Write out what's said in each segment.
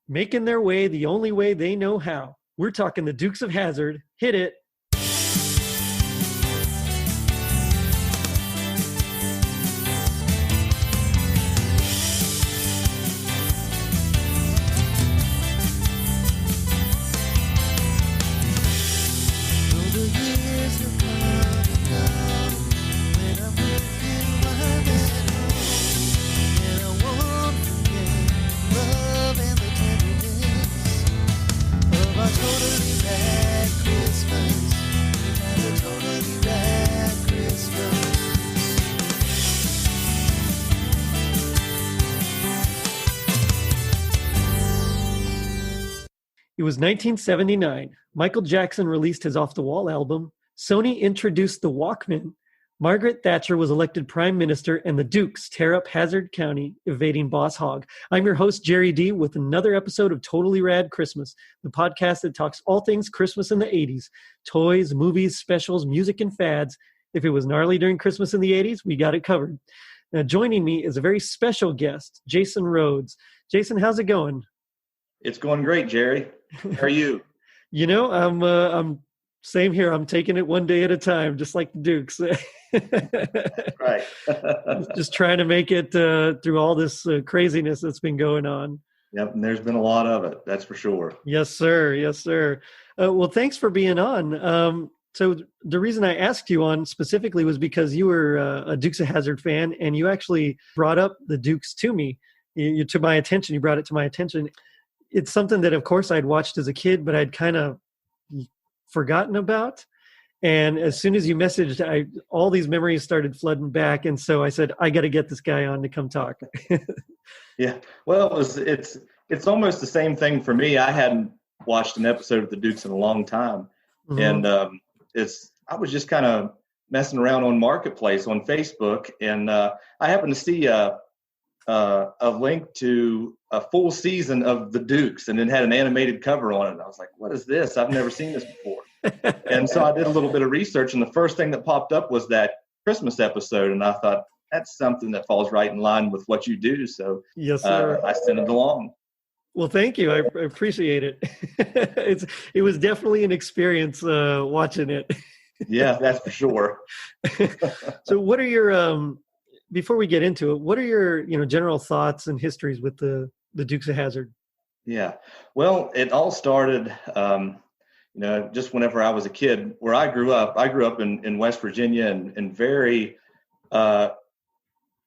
making their way the only way they know how. We're talking the Dukes of Hazzard. Hit it. It was 1979. Michael Jackson released his Off the Wall album. Sony introduced the Walkman. Margaret Thatcher was elected prime minister, and the Dukes tear up Hazzard County, evading Boss Hogg. I'm your host, Jerry D, with another episode of Totally Rad Christmas, the podcast that talks all things Christmas in the 80s. Toys, movies, specials, music, and fads. If it was gnarly during Christmas in the 80s, we got it covered. Now, joining me is a very special guest, Jason Rhodes. Jason, how's it going? It's going great, Jerry. How are you? You know, I'm same here. I'm taking it one day at a time, just like the Dukes. Right. Just trying to make it through all this craziness that's been going on. Yep, and there's been a lot of it, that's for sure. Yes, sir. Yes, sir. Well, thanks for being on. So the reason I asked you on specifically was because you were a Dukes of Hazzard fan, and you actually brought up the Dukes to me. You to my attention. You brought it to my attention. It's something that, of course, I'd watched as a kid, but I'd kind of forgotten about. And as soon as you messaged, all these memories started flooding back. And so I said, I got to get this guy on to come talk. Yeah. Well, it's almost the same thing for me. I hadn't watched an episode of the Dukes in a long time. Mm-hmm. And I was just kind of messing around on Marketplace on Facebook. And I happened to see a link to a full season of the Dukes, and it had an animated cover on it. And I was like, what is this? I've never seen this before. And so I did a little bit of research, and the first thing that popped up was that Christmas episode. And I thought, that's something that falls right in line with what you do. So yes, sir. I sent it along. Well, thank you. I appreciate it. It was definitely an experience watching it. Yeah, that's for sure. So what are your, before we get into it, what are your, general thoughts and histories with the Dukes of Hazzard? Yeah. Well, it all started, just whenever I was a kid. Where I grew up in West Virginia and very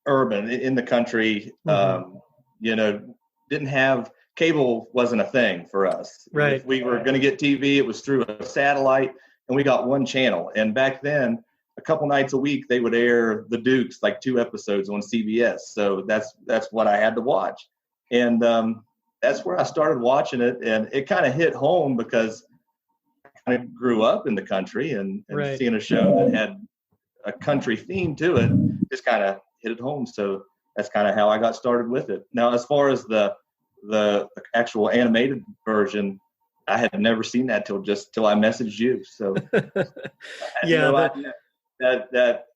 urban in the country. Mm-hmm. Didn't have cable, wasn't a thing for us. Right. If we were going to get TV, it was through a satellite, and we got one channel. And back then, a couple nights a week, they would air the Dukes, like 2 episodes on CBS. So that's what I had to watch. And that's where I started watching it. And it kind of hit home because I kind of grew up in the country, and right. Seeing a show that had a country theme to it just kind of hit it home. So that's kind of how I got started with it. Now, as far as the actual animated version, I had never seen that till I messaged you. So I had no idea that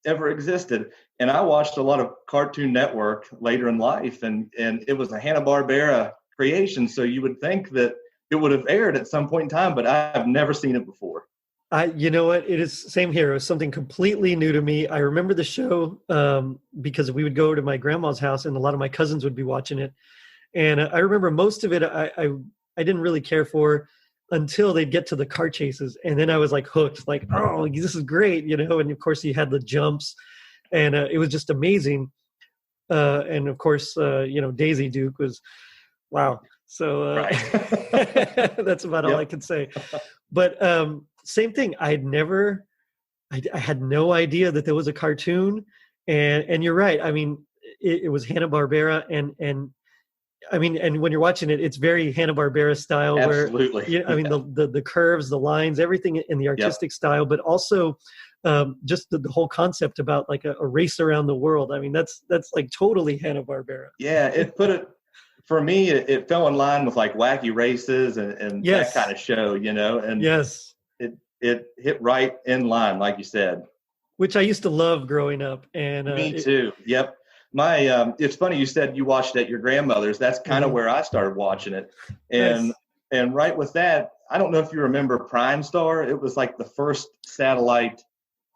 ever existed. And I watched a lot of Cartoon Network later in life, and it was a Hanna-Barbera creation. So you would think that it would have aired at some point in time, but I've never seen it before. You know what? It is same here. It was something completely new to me. I remember the show because we would go to my grandma's house, and a lot of my cousins would be watching it. And I remember most of it I didn't really care for until they'd get to the car chases. And then I was like hooked, like, oh, this is great, And of course you had the jumps, and it was just amazing. And of course, Daisy Duke was, wow. So right. That's about all I can say. But same thing. I had no idea that there was a cartoon. And you're right. I mean, it was Hanna-Barbera, and I mean, and when you're watching it, it's very Hanna-Barbera style. Absolutely. Where, the curves, the lines, everything in the artistic style, but also just the whole concept about like a race around the world. I mean, that's like totally Hanna-Barbera. Yeah, for me, it fell in line with like Wacky Races and yes. that kind of show, and yes, it hit right in line, like you said. Which I used to love growing up. And me too. Yep. It's funny you said you watched it at your grandmother's. That's kind of where I started watching it. And Nice. and right with that, I don't know if you remember Prime Star. It was like the first satellite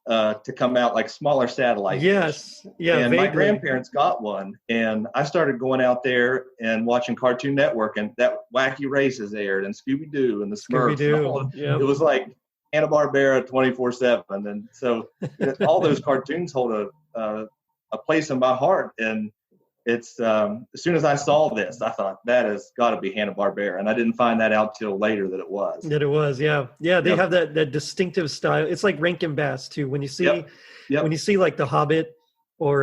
to come out, like smaller satellite. Yes. Yeah. And my vaguely. grandparents got one, and I started going out there and watching Cartoon Network, and that Wacky Races aired, and Scooby Doo, and the Smurfs. And all. Yep. It was like Hanna-Barbera 24/7, and so all those cartoons hold a place in my heart. And it's as soon as I saw this, I thought that has got to be Hanna-Barbera, and I didn't find that out till later that it was. That it was, yeah. They have that distinctive style. It's like Rankin Bass too. When you see when you see like The Hobbit or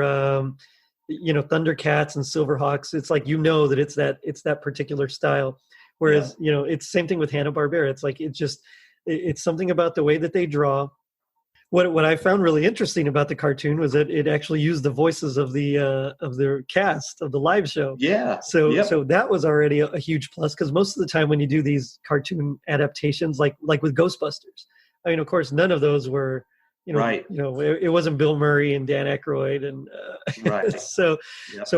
Thundercats and Silverhawks, it's like that it's that particular style. Whereas it's same thing with Hanna-Barbera. It's like it's something about the way that they draw. What I found really interesting about the cartoon was that it actually used the voices of their cast of the live show. Yeah. So that was already a huge plus, because most of the time when you do these cartoon adaptations, like with Ghostbusters, I mean, of course, none of those were, right. It wasn't Bill Murray and Dan Aykroyd, and right. So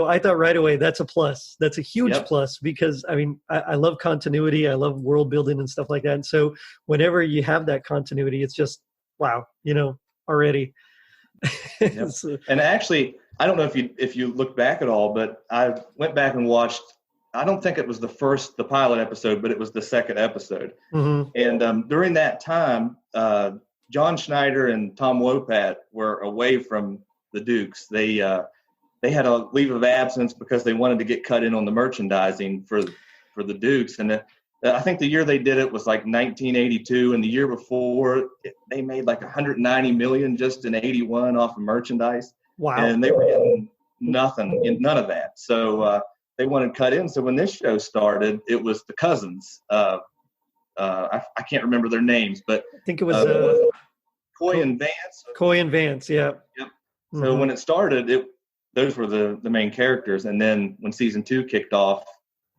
I thought right away that's a plus. That's a huge plus, because I mean, I love continuity, I love world building and stuff like that. And so whenever you have that continuity, it's just wow, already. So, and actually, I don't know if you look back at all, but I went back and watched. I don't think it was the pilot episode, but it was the second episode. Mm-hmm. And during that time, John Schneider and Tom Wopat were away from the Dukes. They had a leave of absence because they wanted to get cut in on the merchandising for the Dukes. And I think the year they did it was like 1982, and the year before they made like 190 million just in 81 off of merchandise. Wow! And they were getting none of that. So they wanted cut in. So when this show started, it was the cousins. I can't remember their names, but I think it was Coy and Vance. Coy and Vance, yeah. Yep. So when it started, those were the main characters, and then when season 2 kicked off,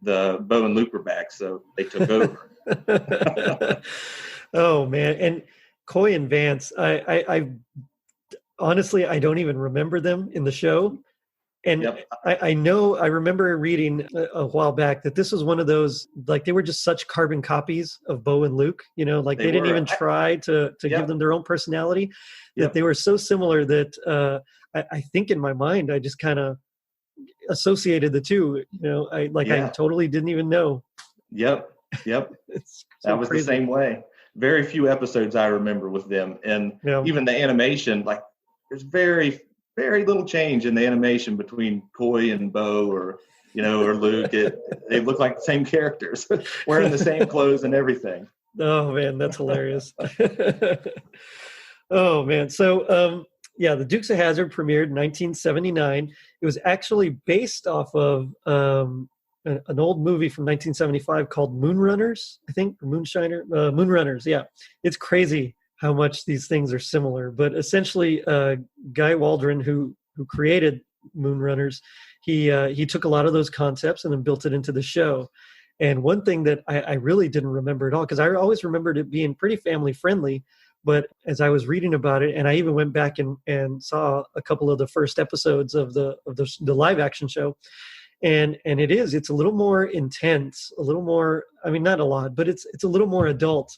the Bo and Luke were back, so they took over. Oh man! And Coy and Vance, I honestly I don't even remember them in the show, and I remember reading a while back that this was one of those, like, they were just such carbon copies of Bo and Luke. They didn't even try to give them their own personality. That they were so similar that I think in my mind I just kind of associated the two. I totally didn't even know. Yep. It's so that was crazy. The same way. Very few episodes I remember with them, and even the animation, like, there's very, very little change in the animation between Coy and Bo or Luke. They look like the same characters, wearing the same clothes and everything. Oh man, that's hilarious. Oh man. So the Dukes of Hazzard premiered in 1979. It was actually based off of an old movie from 1975 called Moonrunners, I think, or Moonrunners. Yeah, it's crazy how much these things are similar. But essentially, Guy Waldron, who created Moonrunners, he took a lot of those concepts and then built it into the show. And one thing that I really didn't remember at all, because I always remembered it being pretty family friendly. But as I was reading about it, and I even went back and saw a couple of the first episodes of the live action show, and it's a little more intense, a little more, I mean, not a lot, but it's a little more adult.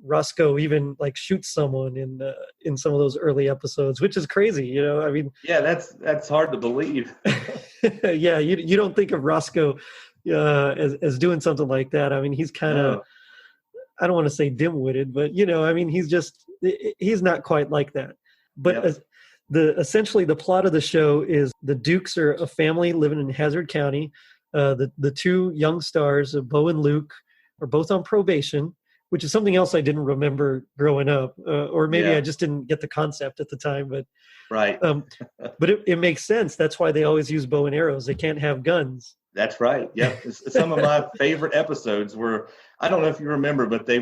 Rosco even like shoots someone in some of those early episodes, which is crazy. I mean, that's hard to believe. Yeah, you don't think of Rosco as doing something like that. I mean, he's kind of. I don't want to say dim-witted, but I mean, he's not quite like that. But essentially the plot of the show is the Dukes are a family living in Hazzard County. The two young stars, Bo and Luke, are both on probation, which is something else I didn't remember growing up, or maybe I just didn't get the concept at the time. But right. But it makes sense. That's why they always use bow and arrows. They can't have guns. That's right. Yeah. Some of my favorite episodes were, I don't know if you remember, but they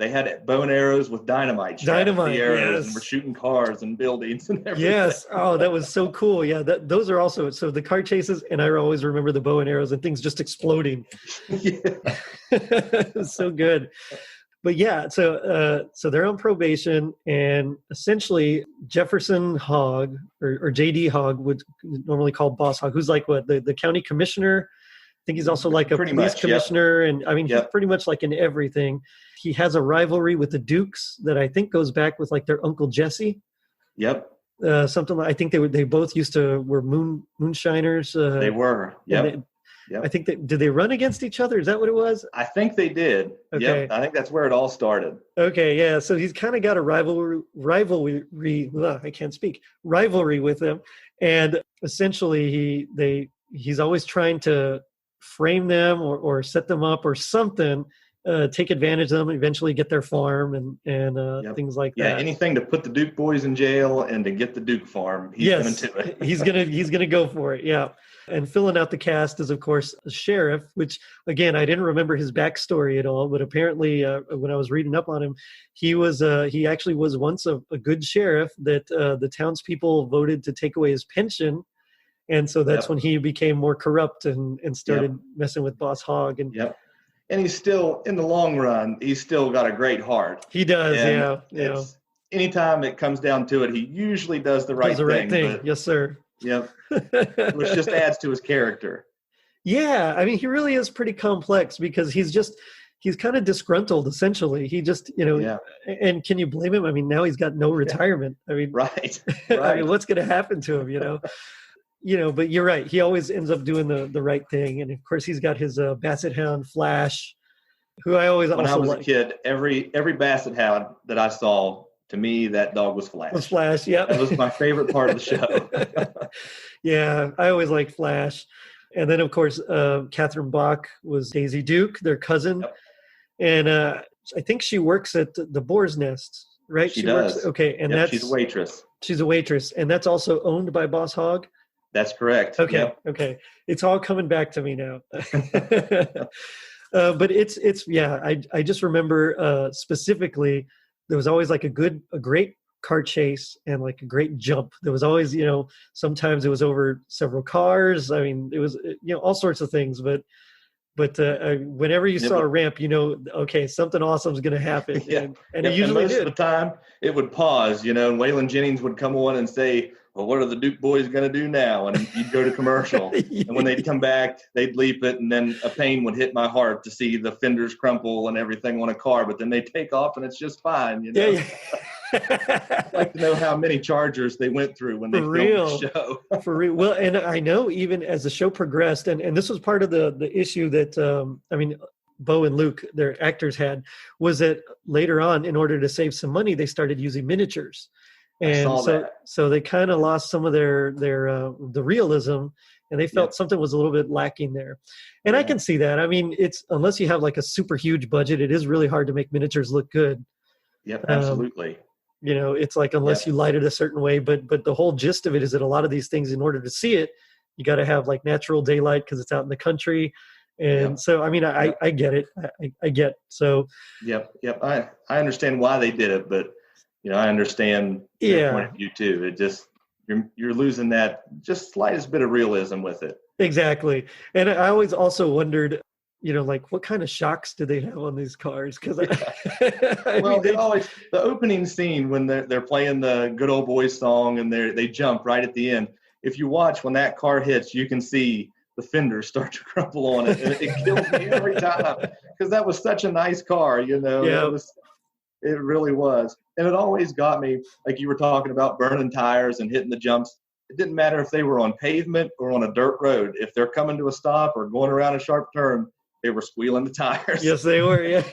had bow and arrows with dynamite. Dynamite, the arrows, yes. And we're shooting cars and buildings and everything. Yes. Oh, that was so cool. Yeah. Those are also, so the car chases, and I always remember the bow and arrows and things just exploding. Yeah. It was so good. but yeah, so they're on probation, and essentially Jefferson Hogg or JD Hogg would normally call Boss Hogg, who's like what the county commissioner. I think he's also like a Pretty police much, commissioner, and I mean he's Yep. pretty much like in everything. He has a rivalry with the Dukes that I think goes back with like their Uncle Jesse. Yep. Something like, I think they both were moonshiners. They were. Yep. Yep. I think did they run against each other? Is that what it was? I think they did. Okay. Yep. I think that's where it all started. Okay, yeah. So he's kind of got a rivalry. I can't speak. Rivalry with them, and essentially he's always trying to frame them or set them up or something, take advantage of them, eventually get their farm and things like that. Yeah, anything to put the Duke boys in jail and to get the Duke farm. He's going to do it. he's gonna go for it. Yeah. And filling out the cast is, of course, a sheriff, which, again, I didn't remember his backstory at all. But apparently, when I was reading up on him, he actually was once a good sheriff that the townspeople voted to take away his pension. And so that's when he became more corrupt and started messing with Boss Hogg. And and he's still, in the long run, he's still got a great heart. He does, and anytime it comes down to it, he usually does the right thing. But, yes, sir. Yep. Which just adds to his character. Yeah, I mean, he really is pretty complex because he's kind of disgruntled, essentially. He just, and can you blame him? I mean, now he's got no retirement. I mean, right. I mean, what's going to happen to him, but you're right. He always ends up doing the right thing. And of course, he's got his Basset Hound Flash, who I always when I was a kid, every Basset Hound that I saw, to me, that dog was Flash. Yeah. That was my favorite part of the show. Yeah, I always liked Flash. And then, of course, Catherine Bach was Daisy Duke, their cousin. Yep. And I think she works at the Boar's Nest, right? She does. Works, okay, and she's a waitress. She's a waitress, and that's also owned by Boss Hogg? That's correct. Okay, okay. It's all coming back to me now. But I just remember specifically, there was always like a great car chase and like a great jump. There was always, sometimes it was over several cars. I mean, it was, all sorts of things, but whenever you saw a ramp, okay, something awesome is going to happen. And it usually most of the time it would pause, and Waylon Jennings would come on and say, well, what are the Duke boys going to do now? And you'd go to commercial. And when they'd come back, they'd leap it. And then a pain would hit my heart to see the fenders crumple and everything on a car. But then they take off and it's just fine. Yeah. I'd like to know how many Chargers they went through when they filmed the show. For real. Well, and I know even as the show progressed, and this was part of the issue that, Bo and Luke, their actors had, was that later on, in order to save some money, they started using miniatures. And so they kind of lost some of the realism, and they felt something was a little bit lacking there. And I can see that. I mean, it's, unless you have like a super huge budget, it is really hard to make miniatures look good. Yep, absolutely. It's like, unless you light it a certain way, but the whole gist of it is that a lot of these things, in order to see it, you got to have like natural daylight because it's out in the country. And so, I mean, I get it. I get. So. Yep. I understand why they did it, but I understand their point of view too. It just, you're losing that just slightest bit of realism with it. Exactly. And I always also wondered, like, what kind of shocks do they have on these cars? Because the opening scene when they're playing the Good Old Boys song and they jump right at the end. If you watch, when that car hits, you can see the fenders start to crumple on it, and it kills me every time because that was such a nice car. It really was. And it always got me, like you were talking about burning tires and hitting the jumps. It didn't matter if they were on pavement or on a dirt road. If they're coming to a stop or going around a sharp turn, they were squealing the tires. Yes, they were, yeah.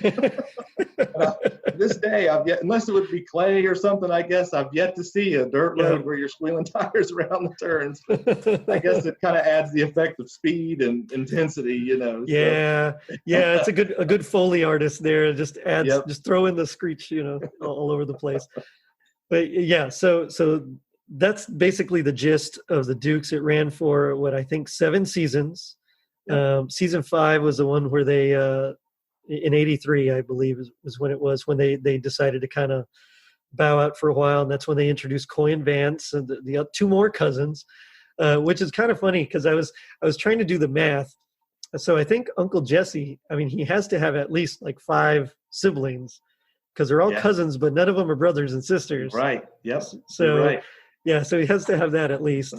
This day, unless it would be clay or something, I guess I've yet to see a dirt road where you're squealing tires around the turns. I guess it kind of adds the effect of speed and intensity, Yeah, it's a good Foley artist there. It just adds, just throw in the screech, all over the place. But yeah, so that's basically the gist of the Dukes. It ran for what I think 7 seasons. Season 5 was the one where they in 83, I believe, was when it was, when they decided to kind of bow out for a while, and that's when they introduced Coy and Vance and the 2 more cousins, which is kind of funny because I was trying to do the math. So I think Uncle Jesse, I mean, he has to have at least like 5 siblings because they're all cousins, but none of them are brothers and sisters. Right. Yep. So, right. Yeah, so he has to have that at least,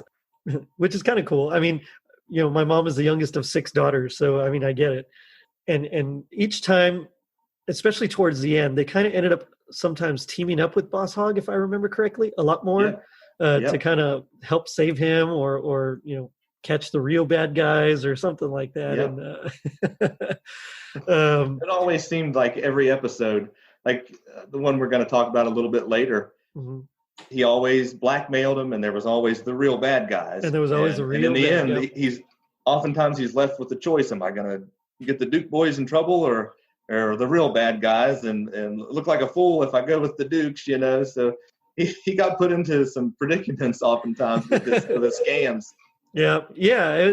which is kind of cool. I mean, my mom is the youngest of 6 daughters, so I mean, I get it. And each time, especially towards the end, they kind of ended up sometimes teaming up with Boss Hogg, if I remember correctly, a lot more to kind of help save him or catch the real bad guys or something like that. Yep. And it always seemed like every episode, like the one we're going to talk about a little bit later, he always blackmailed him, and there was always the real bad guys. And there was always the real. And in the end, he's left with the choice: am I going to get the Duke boys in trouble or the real bad guys, and look like a fool if I go with the Dukes, So he got put into some predicaments oftentimes with the scams. Yeah,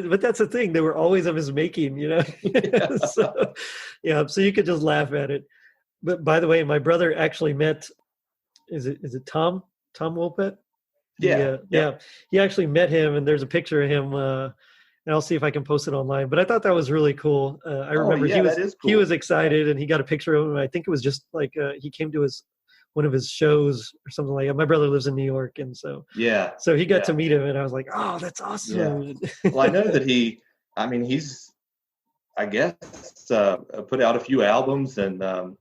but that's the thing; they were always of his making, So you could just laugh at it. But by the way, my brother actually met. Is it Tom Wolpett? Yeah. He actually met him, and there's a picture of him. And I'll see if I can post it online. But I thought that was really cool. I remember he was excited, and he got a picture of him. I think it was just like he came to one of his shows or something like that. My brother lives in New York, and so he got to meet him, and I was like, oh, that's awesome. Yeah. Well, I know that he's I guess put out a few albums, and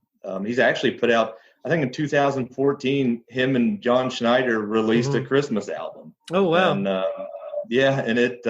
he's actually put out, I think in 2014, him and John Schneider released a Christmas album. Oh, wow. And and it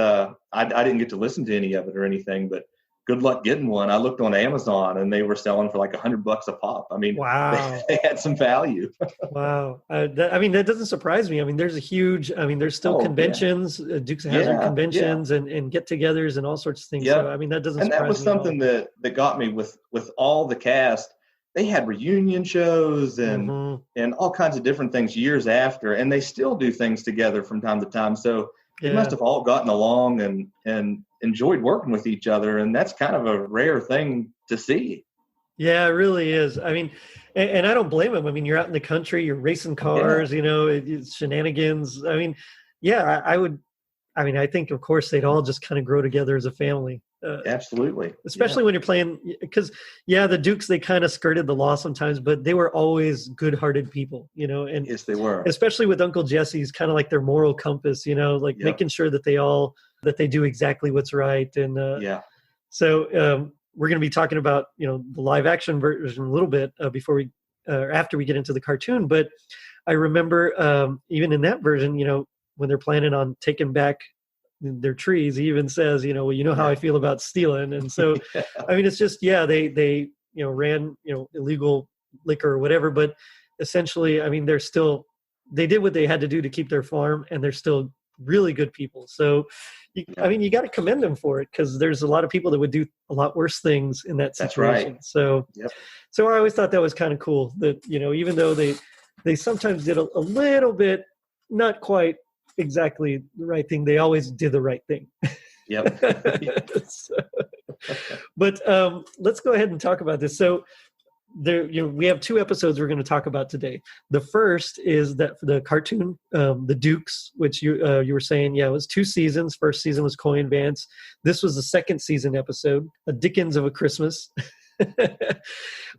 I didn't get to listen to any of it or anything, but good luck getting one. I looked on Amazon, and they were selling for like $100 a pop. I mean, wow, they had some value. Wow. That doesn't surprise me. I mean, there's there's still conventions, Dukes of Hazzard conventions and get-togethers and all sorts of things. Yep. So, I mean, that doesn't surprise me. And that was something that got me with all the cast. They had reunion shows and all kinds of different things years after, and they still do things together from time to time. So they must have all gotten along and enjoyed working with each other, and that's kind of a rare thing to see. Yeah, it really is. I mean, and I don't blame them. I mean, you're out in the country, you're racing cars, it's shenanigans. I mean, I would. I mean, I think, of course, they'd all just kind of grow together as a family. Absolutely. Especially when you're playing, because, the Dukes, they kind of skirted the law sometimes, but they were always good-hearted people, And yes, they were. Especially with Uncle Jesse's kind of like their moral compass, making sure that they do exactly what's right. And so we're going to be talking about, the live action version a little bit after we get into the cartoon. But I remember even in that version, when they're planning on taking back their trees, he even says, how I feel about stealing. And so, I mean, it's just, they ran, illegal liquor or whatever, but essentially, I mean, they did what they had to do to keep their farm, and they're still really good people. So, I mean, you got to commend them for it, because there's a lot of people that would do a lot worse things in that situation. That's right. So I always thought that was kind of cool that, even though they sometimes did a little bit, not quite exactly the right thing, they always did the right thing. But let's go ahead and talk about this. So there, we have 2 episodes we're going to talk about today. The first is that the cartoon, the Dukes, which you were saying, it was 2 seasons. First season was Coy and Vance. This was the second season episode, A Dickens of a Christmas,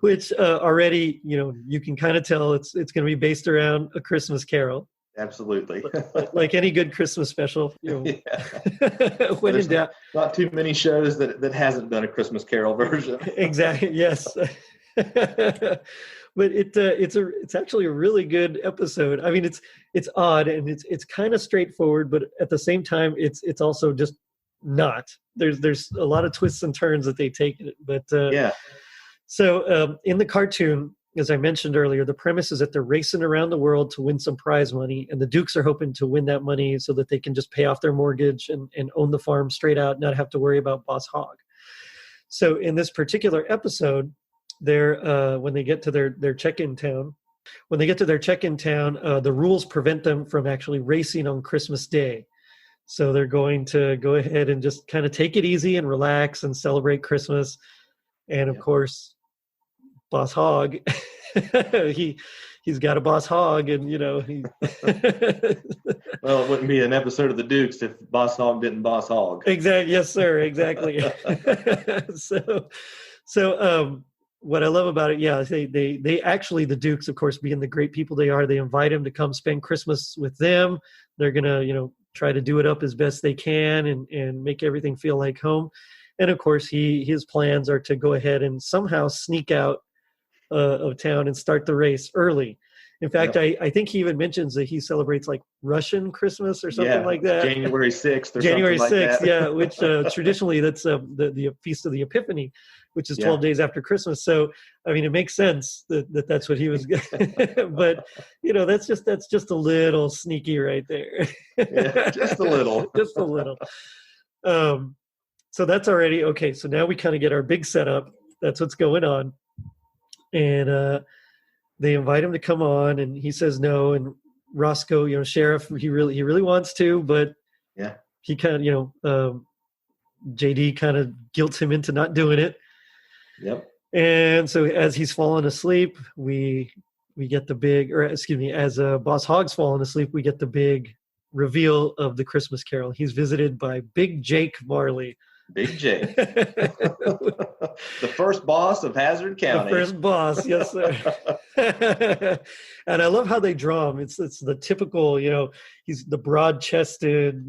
which already, you can kind of tell it's going to be based around A Christmas Carol. Absolutely. Like any good Christmas special. When in doubt. Not too many shows that hasn't done a Christmas Carol version. Exactly. Yes. But it's actually a really good episode. I mean, it's odd, and it's kind of straightforward, but at the same time, it's also just not. There's a lot of twists and turns that they take in it. But so in the cartoon, as I mentioned earlier, the premise is that they're racing around the world to win some prize money, and the Dukes are hoping to win that money so that they can just pay off their mortgage and own the farm straight out, not have to worry about Boss Hogg. So in this particular episode, they're when they get to their check-in town, the rules prevent them from actually racing on Christmas Day. So they're going to go ahead and just kind of take it easy and relax and celebrate Christmas. And of course, Boss Hogg, he's got a Boss Hogg, and he. Well, it wouldn't be an episode of the Dukes if Boss Hogg didn't Boss Hogg. Exactly. Yes, sir. Exactly. So what I love about it, they actually, the Dukes, of course, being the great people they are, they invite him to come spend Christmas with them. They're gonna, try to do it up as best they can and make everything feel like home. And of course, his plans are to go ahead and somehow sneak out of town and start the race early. In fact, I think he even mentions that he celebrates like Russian Christmas or something like that. January 6th or January something 6th, like that. Yeah, which traditionally that's the Feast of the Epiphany, which is 12 days after Christmas. So, I mean, it makes sense that's what he was. But, that's just a little sneaky right there. Yeah, just a little. Just a little. So that's already, okay. So now we kind of get our big setup. That's what's going on. And they invite him to come on, and he says no. And Rosco, sheriff, he really wants to, but he kind of, JD kind of guilts him into not doing it. Yep. And so as he's falling asleep, we get the big, as Boss Hogg's falling asleep, we get the big reveal of the Christmas Carol. He's visited by Big Jake Marley. Big Jake. The first boss of Hazzard County. The first boss, yes, sir. And I love how they draw him. It's the typical, he's the broad-chested,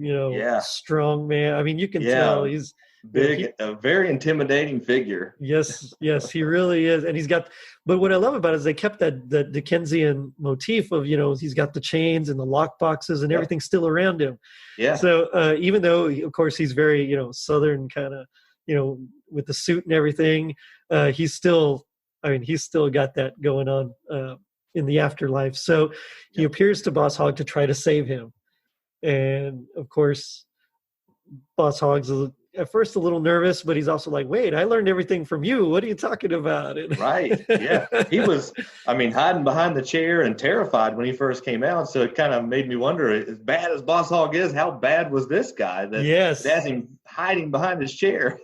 strong man. I mean, you can tell he's big, a very intimidating figure. Yes, he really is. And but what I love about it is they kept that Dickensian motif of, he's got the chains and the lock boxes and everything still around him. Yeah. So even though, of course, he's very, Southern kind of, with the suit and everything, he's still got that going on in the afterlife. So he appears to Boss Hogg to try to save him. And of course, Boss Hogg's at first a little nervous, but he's also like, wait, I learned everything from you. What are you talking about? Right. Yeah. He was, hiding behind the chair and terrified when he first came out. So it kind of made me wonder, as bad as Boss Hogg is, how bad was this guy that has him hiding behind his chair?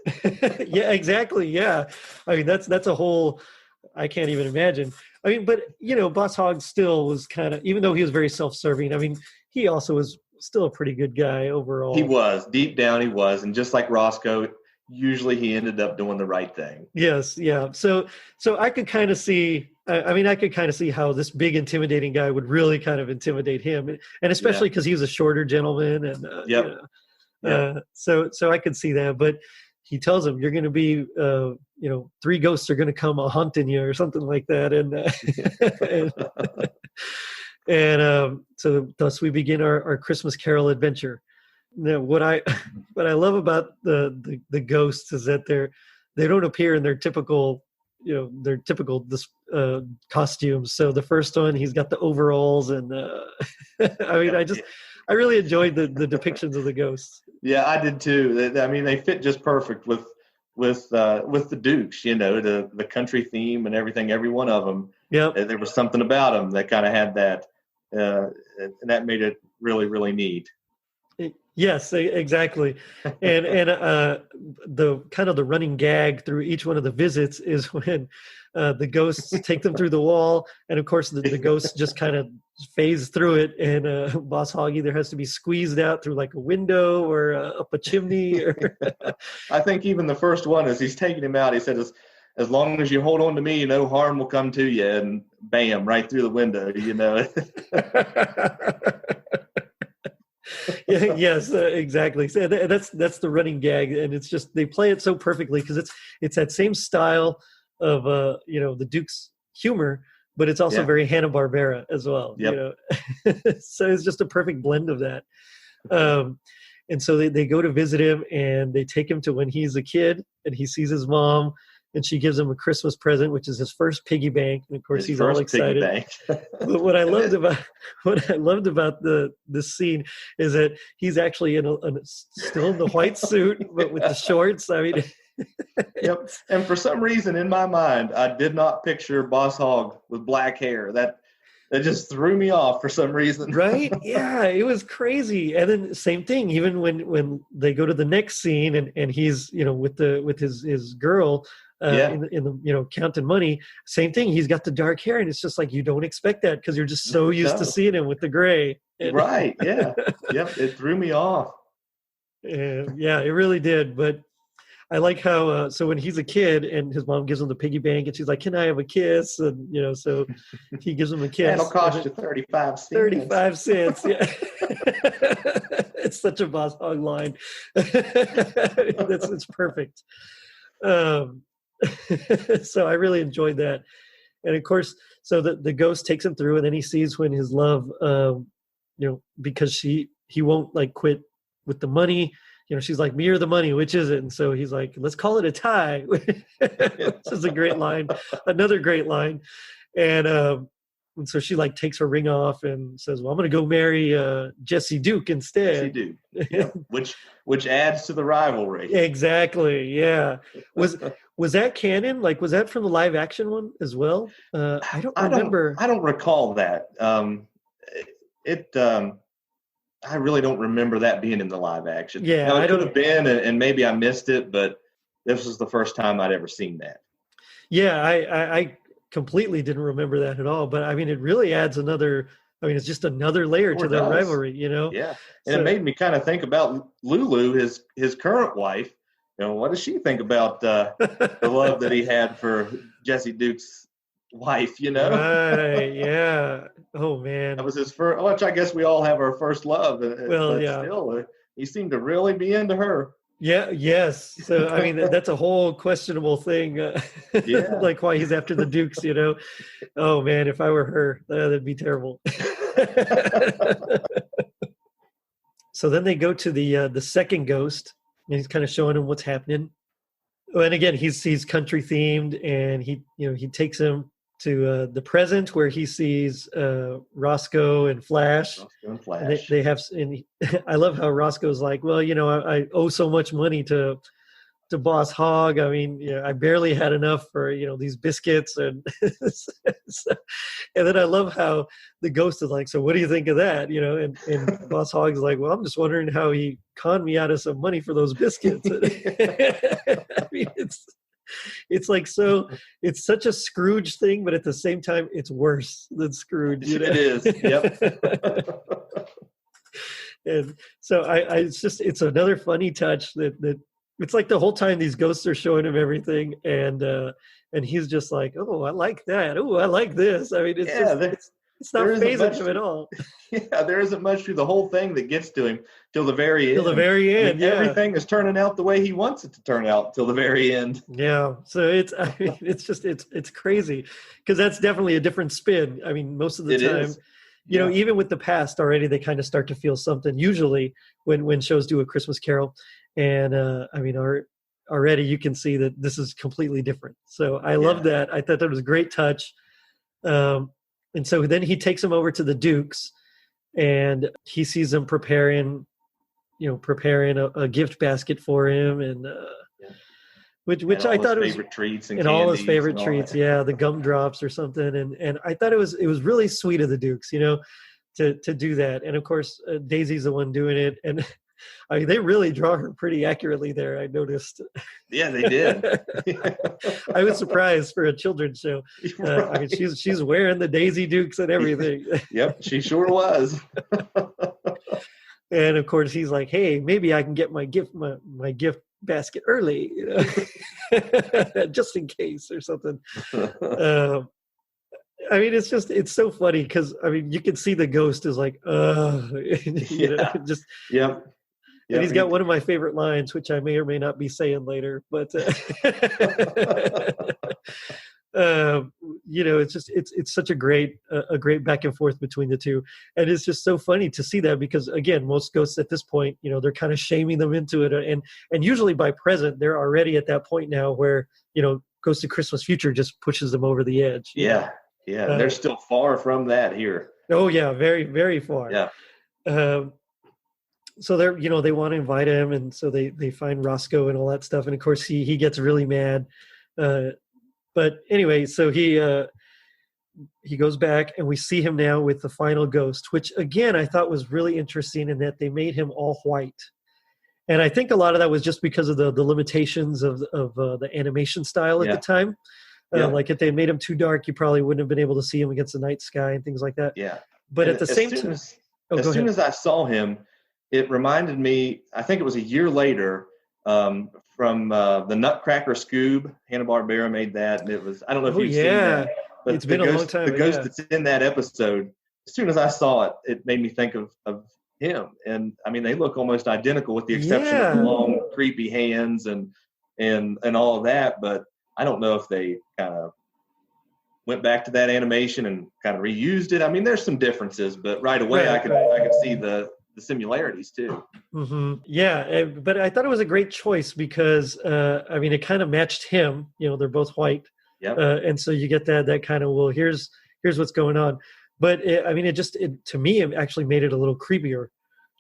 Yeah, exactly. Yeah. That's a whole, I can't even imagine. But Boss Hogg still was kind of, even though he was very self-serving, he also was still a pretty good guy overall. He was. Deep down he was. And just like Rosco, usually he ended up doing the right thing. Yes, yeah. So I could kind of see, I could kind of see how this big intimidating guy would really kind of intimidate him. And especially because he was a shorter gentleman. And so I could see that. But he tells him, you're going to be, 3 ghosts are going to come hunting you or something like that. And so thus we begin our Christmas Carol adventure. Now, what I love about the ghosts is that they don't appear in their typical costumes. So the first one, he's got the overalls, and I really enjoyed the depictions of the ghosts. Yeah, I did too. They fit just perfect with the Dukes. The country theme and everything. Every one of them. Yeah, there was something about them that kind of had that. And that made it really, really neat. Yes, exactly. And the kind of the running gag through each one of the visits is when the ghosts take them through the wall, and of course the ghosts just kind of phase through it, and Boss Hogg either has to be squeezed out through like a window or up a chimney. I think even the first one, as he's taking him out, he said, as long as you hold on to me, no harm will come to you. And bam, right through the window, Yes, exactly. So that's the running gag. And it's just, they play it so perfectly because it's that same style of, the Duke's humor, but it's also very Hanna-Barbera as well. Yep. So it's just a perfect blend of that. And so they go to visit him, and they take him to when he's a kid and he sees his mom, and she gives him a Christmas present, which is his first piggy bank. And of course, he's all excited. But what I loved about this scene is that he's actually still in the white suit, but with the shorts. Yep. And for some reason, in my mind, I did not picture Boss Hogg with black hair. That just threw me off for some reason. Right? Yeah, it was crazy. And then same thing, even when they go to the next scene and he's with his girl. In the counting money, same thing. He's got the dark hair, and it's just like you don't expect that because you're just so used to seeing him with the gray. Right? Yeah. Yep. It threw me off. Yeah, it really did. But I like how so when he's a kid and his mom gives him the piggy bank and she's like, "Can I have a kiss?" And so he gives him a kiss. That'll cost you 35 cents. 35 cents. Yeah. It's such a Boss Hogg line. It's perfect. So I really enjoyed that. And of course, so the ghost takes him through, and then he sees when his love, because he won't like quit with the money. She's like, me or the money, which is it? And so he's like, let's call it a tie. This is a great line, another great line. And so she like takes her ring off and says, well, I'm going to go marry Jesse Duke instead. Jesse Duke, yeah. which adds to the rivalry. Exactly. Yeah. Was that canon? Like, was that from the live action one as well? I don't remember. I don't recall that. I really don't remember that being in the live action. Yeah, now, it could have been, and maybe I missed it, but this was the first time I'd ever seen that. Yeah, I completely didn't remember that at all. But I mean, it really adds another. I mean, it's just another layer to the rivalry, Yeah, and it made me kind of think about Lulu, his current wife. What does she think about the love that he had for Jesse Duke's wife? Right? Yeah. Oh man, that was his first. Which I guess we all have our first love. Well, yeah. Still, he seemed to really be into her. Yeah. Yes. So I mean, that's a whole questionable thing. Yeah. Like why he's after the Dukes. Oh man, if I were her, that'd be terrible. So then they go to the second ghost, and he's kind of showing him what's happening. And again, he's country themed, and he takes him to the present where he sees Rosco and Flash. And they have, and I love how Rosco's like, well, I owe so much money to Boss Hogg. I mean, I barely had enough for these biscuits, and and then I love how the ghost is like, so what do you think of that? And Boss Hogg's like, well, I'm just wondering how he conned me out of some money for those biscuits. I mean, it's like, so it's such a Scrooge thing, but at the same time, it's worse than Scrooge. It is. Yep. And so it's another funny touch that it's like the whole time these ghosts are showing him everything, and he's just like, oh, I like that. Oh, I like this. I mean, it's not phasing him at all. Yeah, there isn't much through the whole thing that gets to him till the very end. Till the very end, yeah. Everything is turning out the way he wants it to turn out till the very end. Yeah, so it's crazy, because that's definitely a different spin. I mean, most of the time, even with the past already, they kind of start to feel something. Usually, when shows do A Christmas Carol, and I mean, already you can see that this is completely different. So I love that. I thought that was a great touch. And so then he takes him over to the Dukes, and he sees them preparing a gift basket for him, and which I thought it was favorite treats and all his favorite treats. Yeah, the gumdrops or something, and I thought it was really sweet of the Dukes, to do that. And of course, Daisy's the one doing it, and I mean, they really draw her pretty accurately there, I noticed. Yeah, they did. I was surprised for a children's show. Right. I mean, she's wearing the Daisy Dukes and everything. Yep, she sure was. And of course, he's like, "Hey, maybe I can get my gift basket early, just in case or something." I mean, it's so funny because I mean, you can see the ghost is like, just yep. And he's got one of my favorite lines, which I may or may not be saying later, but it's such a great back and forth between the two, and it's just so funny to see that because again, most ghosts at this point, they're kind of shaming them into it, and usually by present they're already at that point now where Ghost of Christmas Future just pushes them over the edge. Yeah, they're still far from that here. Oh yeah, very very far. Yeah. So they're, they want to invite him, and so they find Rosco and all that stuff, and of course he gets really mad. But anyway, so he goes back, and we see him now with the final ghost, which again I thought was really interesting in that they made him all white, and I think a lot of that was just because of the limitations of the animation style at the time. Like if they made him too dark, you probably wouldn't have been able to see him against the night sky and things like that. Yeah, but at the same time, as soon as I saw him, it reminded me, I think it was a year later, from the Nutcracker Scoob. Hanna-Barbera made that, and it was, I don't know if you've seen that, but it's been a long time. The ghost that's in that episode, as soon as I saw it, it made me think of him. And I mean, they look almost identical with the exception of the long, creepy hands and all of that. But I don't know if they kind of went back to that animation and kind of reused it. I mean, there's some differences, but right away I could see the similarities too. Mm-hmm. Yeah, but I thought it was a great choice because I mean, it kind of matched him. They're both white, and so you get that kind of, well, here's what's going on. But I mean, it to me, it actually made it a little creepier.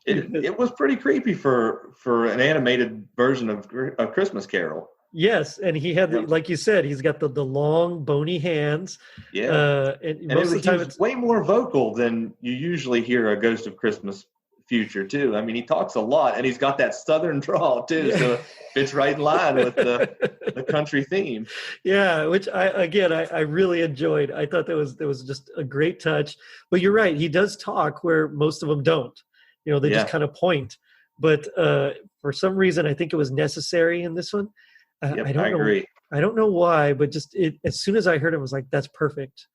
It was pretty creepy for an animated version of Christmas Carol. Yes, and he had, like you said, he's got the long, bony hands. Yeah, and most of the time it's way more vocal than you usually hear a Ghost of Christmas Future too. I mean, he talks a lot, and he's got that Southern drawl too, so it fits right in line with the country theme. Yeah, which I really enjoyed. I thought that was just a great touch. But you're right, he does talk where most of them don't. They just kind of point. But for some reason, I think it was necessary in this one. I agree. I don't know why, but just as soon as I heard it, I was like, that's perfect.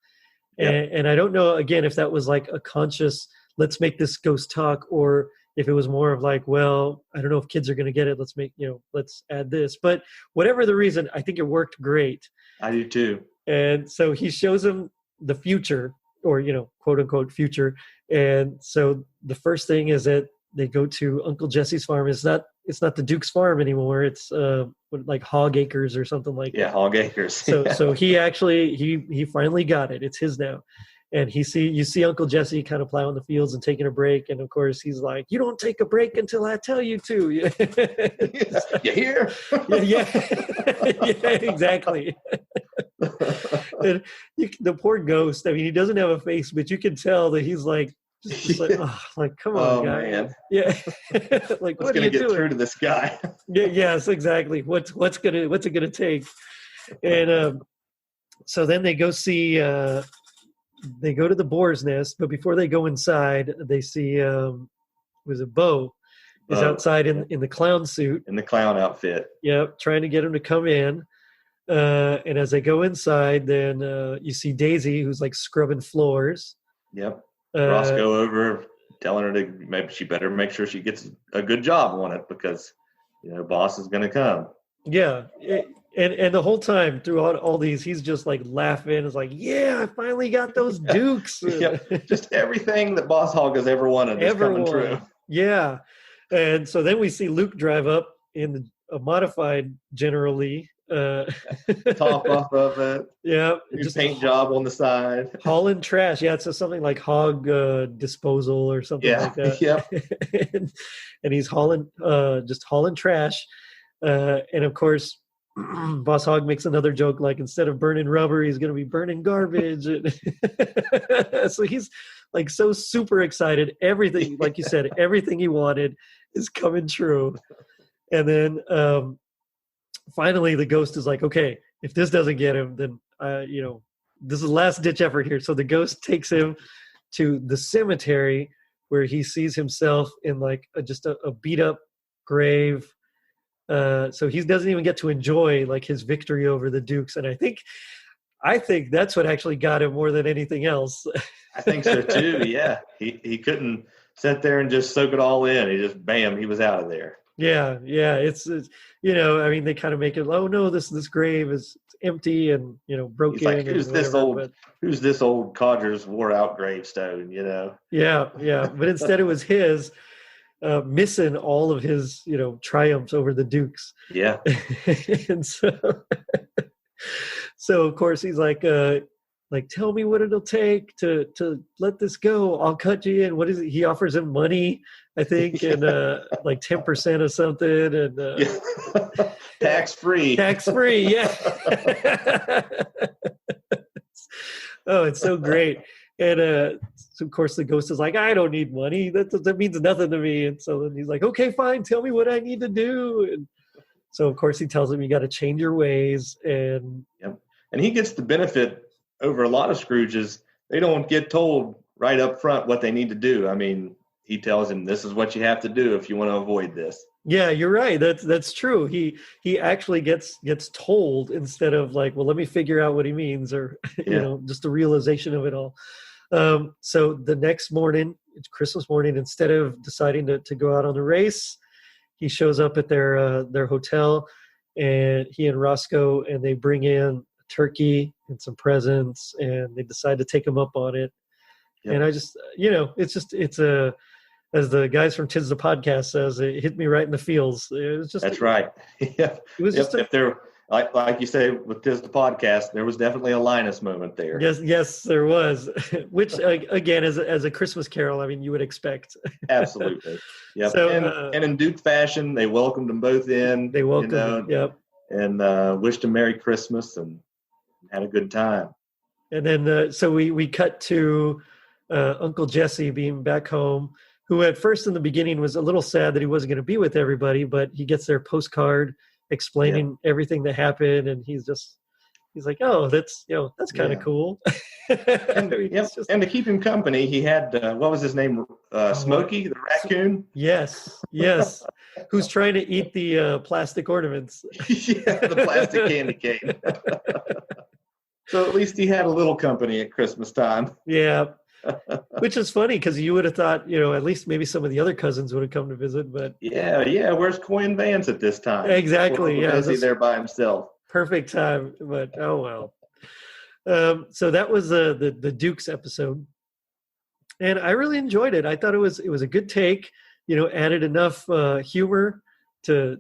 And I don't know, again, if that was like a conscious, let's make this ghost talk, or if it was more of like, well, I don't know if kids are going to get it. Let's add this. But whatever the reason, I think it worked great. I do too. And so he shows him the future, or, quote unquote future. And so the first thing is that they go to Uncle Jesse's farm. It's not the Duke's farm anymore. It's like Hogg Acres or something like that. Yeah, Hogg Acres. So he actually, he finally got it. It's his now. And you see Uncle Jesse kind of plowing the fields and taking a break. And of course he's like, you don't take a break until I tell you to. You hear? Yeah, exactly. And the poor ghost, I mean, he doesn't have a face, but you can tell that he's like, just like, come on, guy. Man. Yeah. Like, what are you doing? Get through to this guy? Yes, exactly. What's it gonna take? And so then they go see, they go to the boar's nest, but before they go inside, they see Bo is outside in the clown suit, in the clown outfit. Yep, trying to get him to come in. And as they go inside, then you see Daisy, who's like scrubbing floors. Yep. Rosco over telling her to maybe she better make sure she gets a good job on it because boss is going to come. Yeah. And the whole time throughout all these, he's just like laughing. It's like, yeah, I finally got those Dukes. Just everything that Boss Hogg has ever wanted is coming true. Yeah. And so then we see Luke drive up in a modified General Lee. Top off of it. Yeah. Just paint job on the side. Hauling trash. Yeah, it says something like Hogg disposal or something like that. Yeah. and he's hauling trash. And of course, Boss Hogg makes another joke, like instead of burning rubber, he's going to be burning garbage. So he's like so super excited. Everything, like you said, everything he wanted is coming true. And then finally the ghost is like, okay, if this doesn't get him, then, this is last ditch effort here. So the ghost takes him to the cemetery where he sees himself in like just a beat up grave. So he doesn't even get to enjoy like his victory over the Dukes. And I think that's what actually got him more than anything else. I think so too. Yeah. He couldn't sit there and just soak it all in. He just, bam, he was out of there. Yeah. It's I mean, they kind of make it, oh no, this grave is empty and, broken. He's like, who's this old codger's wore out gravestone, Yeah. But instead it was his, missing all of his, triumphs over the Dukes. Yeah. And so of course he's like, tell me what it'll take to let this go. I'll cut you in. What is it? He offers him money, I think, and like 10% of something, and tax free. Yeah. Oh, it's so great. And so of course the ghost is like, I don't need money. That means nothing to me. And so then he's like, okay, fine. Tell me what I need to do. And so of course he tells him, you got to change your ways. And he gets the benefit over a lot of Scrooges. They don't get told right up front what they need to do. I mean, he tells him, this is what you have to do if you want to avoid this. Yeah, you're right. That's true. He actually gets told instead of like, well, let me figure out what he means, or Yeah. just the realization of it all. So the next morning, it's Christmas morning, instead of deciding to go out on the race, he shows up at their hotel, and he and Roscoe, and they bring in a turkey and some presents, and they decide to take him up on it. Yep. And I just, it's a, as the guys from Tis the Podcast says, it hit me right in the feels. It was just That's right. Yeah. It was just if there, like you say with Tis the Podcast, there was definitely a Linus moment there. Yes, there was. Which again, as a Christmas Carol, I mean, you would expect. Absolutely. Yep. So, and in Duke fashion, they welcomed them both in. They welcomed them. Yep. And wished them Merry Christmas and had a good time. And then so we cut to Uncle Jesse being back home, who at first in the beginning was a little sad that he wasn't going to be with everybody, but he gets their postcard explaining everything that happened, and he's like, oh, that's kind of cool. And, and to keep him company, he had what was his name? Smokey the raccoon. Yes, who's trying to eat the plastic ornaments. Yeah, the plastic candy cane. So at least he had a little company at Christmas time. Yeah. Which is funny because you would have thought, at least maybe some of the other cousins would have come to visit, but yeah. Where's Coy and Vance at this time? Exactly. Yeah, busy there by himself. Perfect time, but oh well. So that was the Dukes episode, and I really enjoyed it. I thought it was a good take. Added enough humor to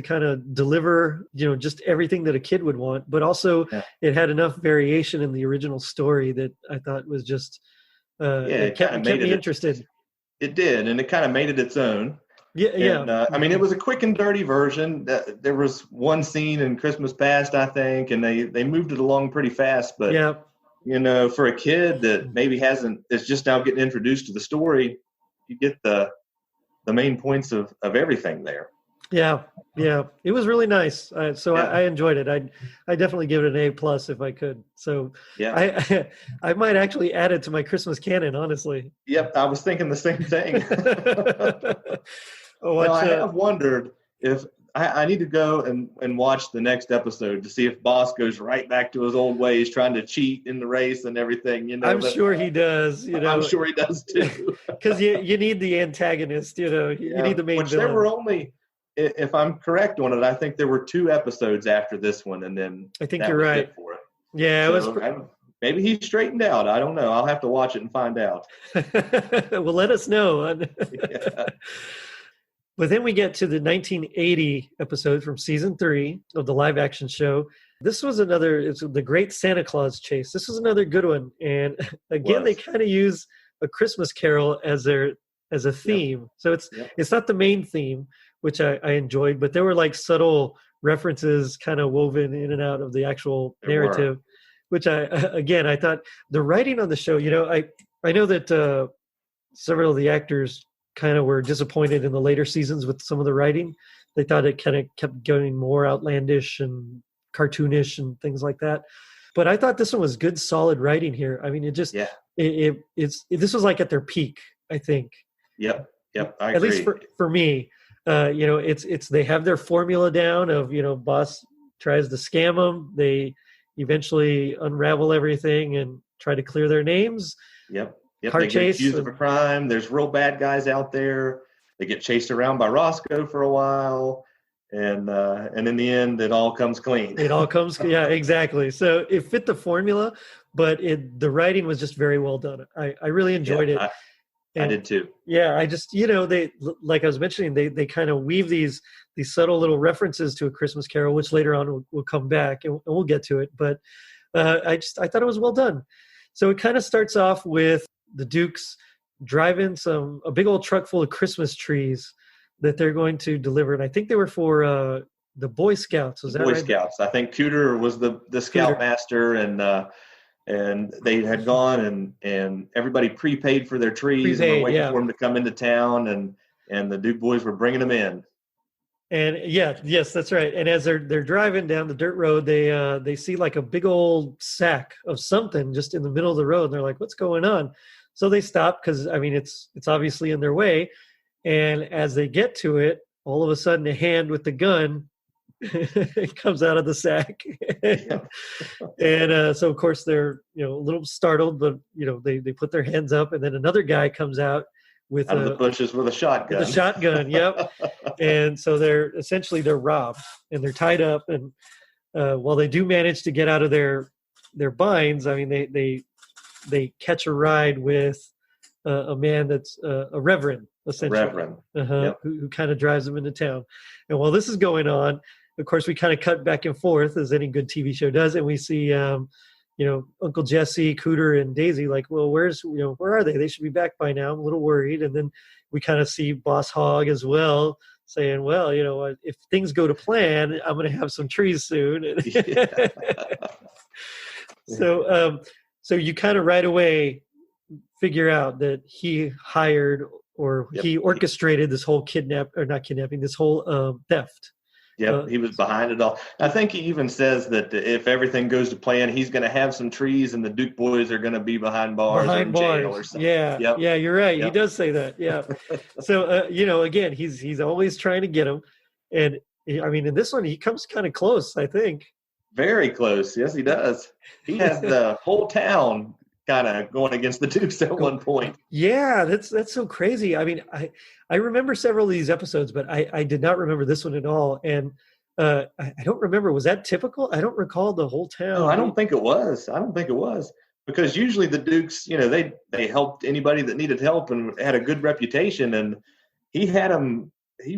kind of deliver just everything that a kid would want, but also it had enough variation in the original story that I thought was just. It kept me interested. It did, and it kind of made it its own. Yeah. And, I mean, it was a quick and dirty version. There was one scene in Christmas Past, I think, and they moved it along pretty fast. But for a kid that maybe is just now getting introduced to the story, you get the main points of everything there. Yeah, it was really nice. I enjoyed it. I definitely give it an A+ if I could. So I might actually add it to my Christmas canon, honestly. Yep, I was thinking the same thing. I have wondered if I need to go and watch the next episode to see if Boss goes right back to his old ways, trying to cheat in the race and everything. I'm sure he does. I'm sure he does too. Because you need the antagonist. You need the main villain. There were only. If I'm correct on it, I think there were 2 episodes after this one, and then I think you're right. For it. Yeah, it was. Maybe he straightened out. I don't know. I'll have to watch it and find out. Well, let us know. Yeah. But then we get to the 1980 episode from season 3 of the live action show. This was it's the Great Santa Claus Chase. This was another good one, and again, they kind of use A Christmas Carol as a theme. So it's not the main theme, which I enjoyed, but there were like subtle references kind of woven in and out of the actual narrative, which I thought the writing on the show, I know that several of the actors kind of were disappointed in the later seasons with some of the writing. They thought it kind of kept going more outlandish and cartoonish and things like that. But I thought this one was good, solid writing here. I mean, it just, this was like at their peak, I think. Yep. I agree. At least for me. It's they have their formula down of Boss tries to scam them. They eventually unravel everything and try to clear their names. Yep. Car they chase get accused of a crime. There's real bad guys out there. They get chased around by Rosco for a while, and in the end, it all comes clean. It all comes, exactly. So it fit the formula, but the writing was just very well done. I really enjoyed it. I did too. Yeah, I just, they, like I was mentioning, they kind of weave these subtle little references to A Christmas Carol, which later on will come back and we'll get to it. But I thought it was well done. So it kind of starts off with the Dukes driving a big old truck full of Christmas trees that they're going to deliver. And I think they were for the Boy Scouts. Was that right? Boy Scouts. I think Cooter was the scoutmaster, and they had gone and everybody prepaid for their trees and were waiting for them to come into town, and the Duke boys were bringing them in. And yes, that's right. And as they're driving down the dirt road, they see like a big old sack of something just in the middle of the road. And they're like, what's going on? So they stop because, I mean, it's obviously in their way. And as they get to it, all of a sudden a hand with the gun comes out of the sack. And so of course they're, a little startled, but they put their hands up, and then another guy comes out out of the bushes with a shotgun. With a shotgun, yep. And so they're robbed, and they're tied up, and while they do manage to get out of their binds, I mean they catch a ride with a man that's a reverend, essentially. Yep. Who kind of drives them into town. And while this is going on, of course, we kind of cut back and forth, as any good TV show does, and we see, Uncle Jesse, Cooter, and Daisy like, well, where are they? They should be back by now. I'm a little worried. And then we kind of see Boss Hogg as well, saying, well, if things go to plan, I'm going to have some trees soon. So you kind of right away figure out that he hired or he orchestrated this whole this whole theft. Yeah, he was behind it all. I think he even says that if everything goes to plan, he's going to have some trees, and the Duke boys are going to be behind bars or in jail or something. Yeah, yeah, you're right. Yep. He does say that. Yeah. So again, he's always trying to get him, and I mean, in this one, he comes kind of close, I think. Very close. Yes, he does. He has the whole town kind of going against the Dukes at one point. Yeah, that's so crazy. I mean, I remember several of these episodes, but I did not remember this one at all. And I don't remember. Was that typical? I don't recall the whole town. No, I don't think it was. Because usually the Dukes, they helped anybody that needed help and had a good reputation. And he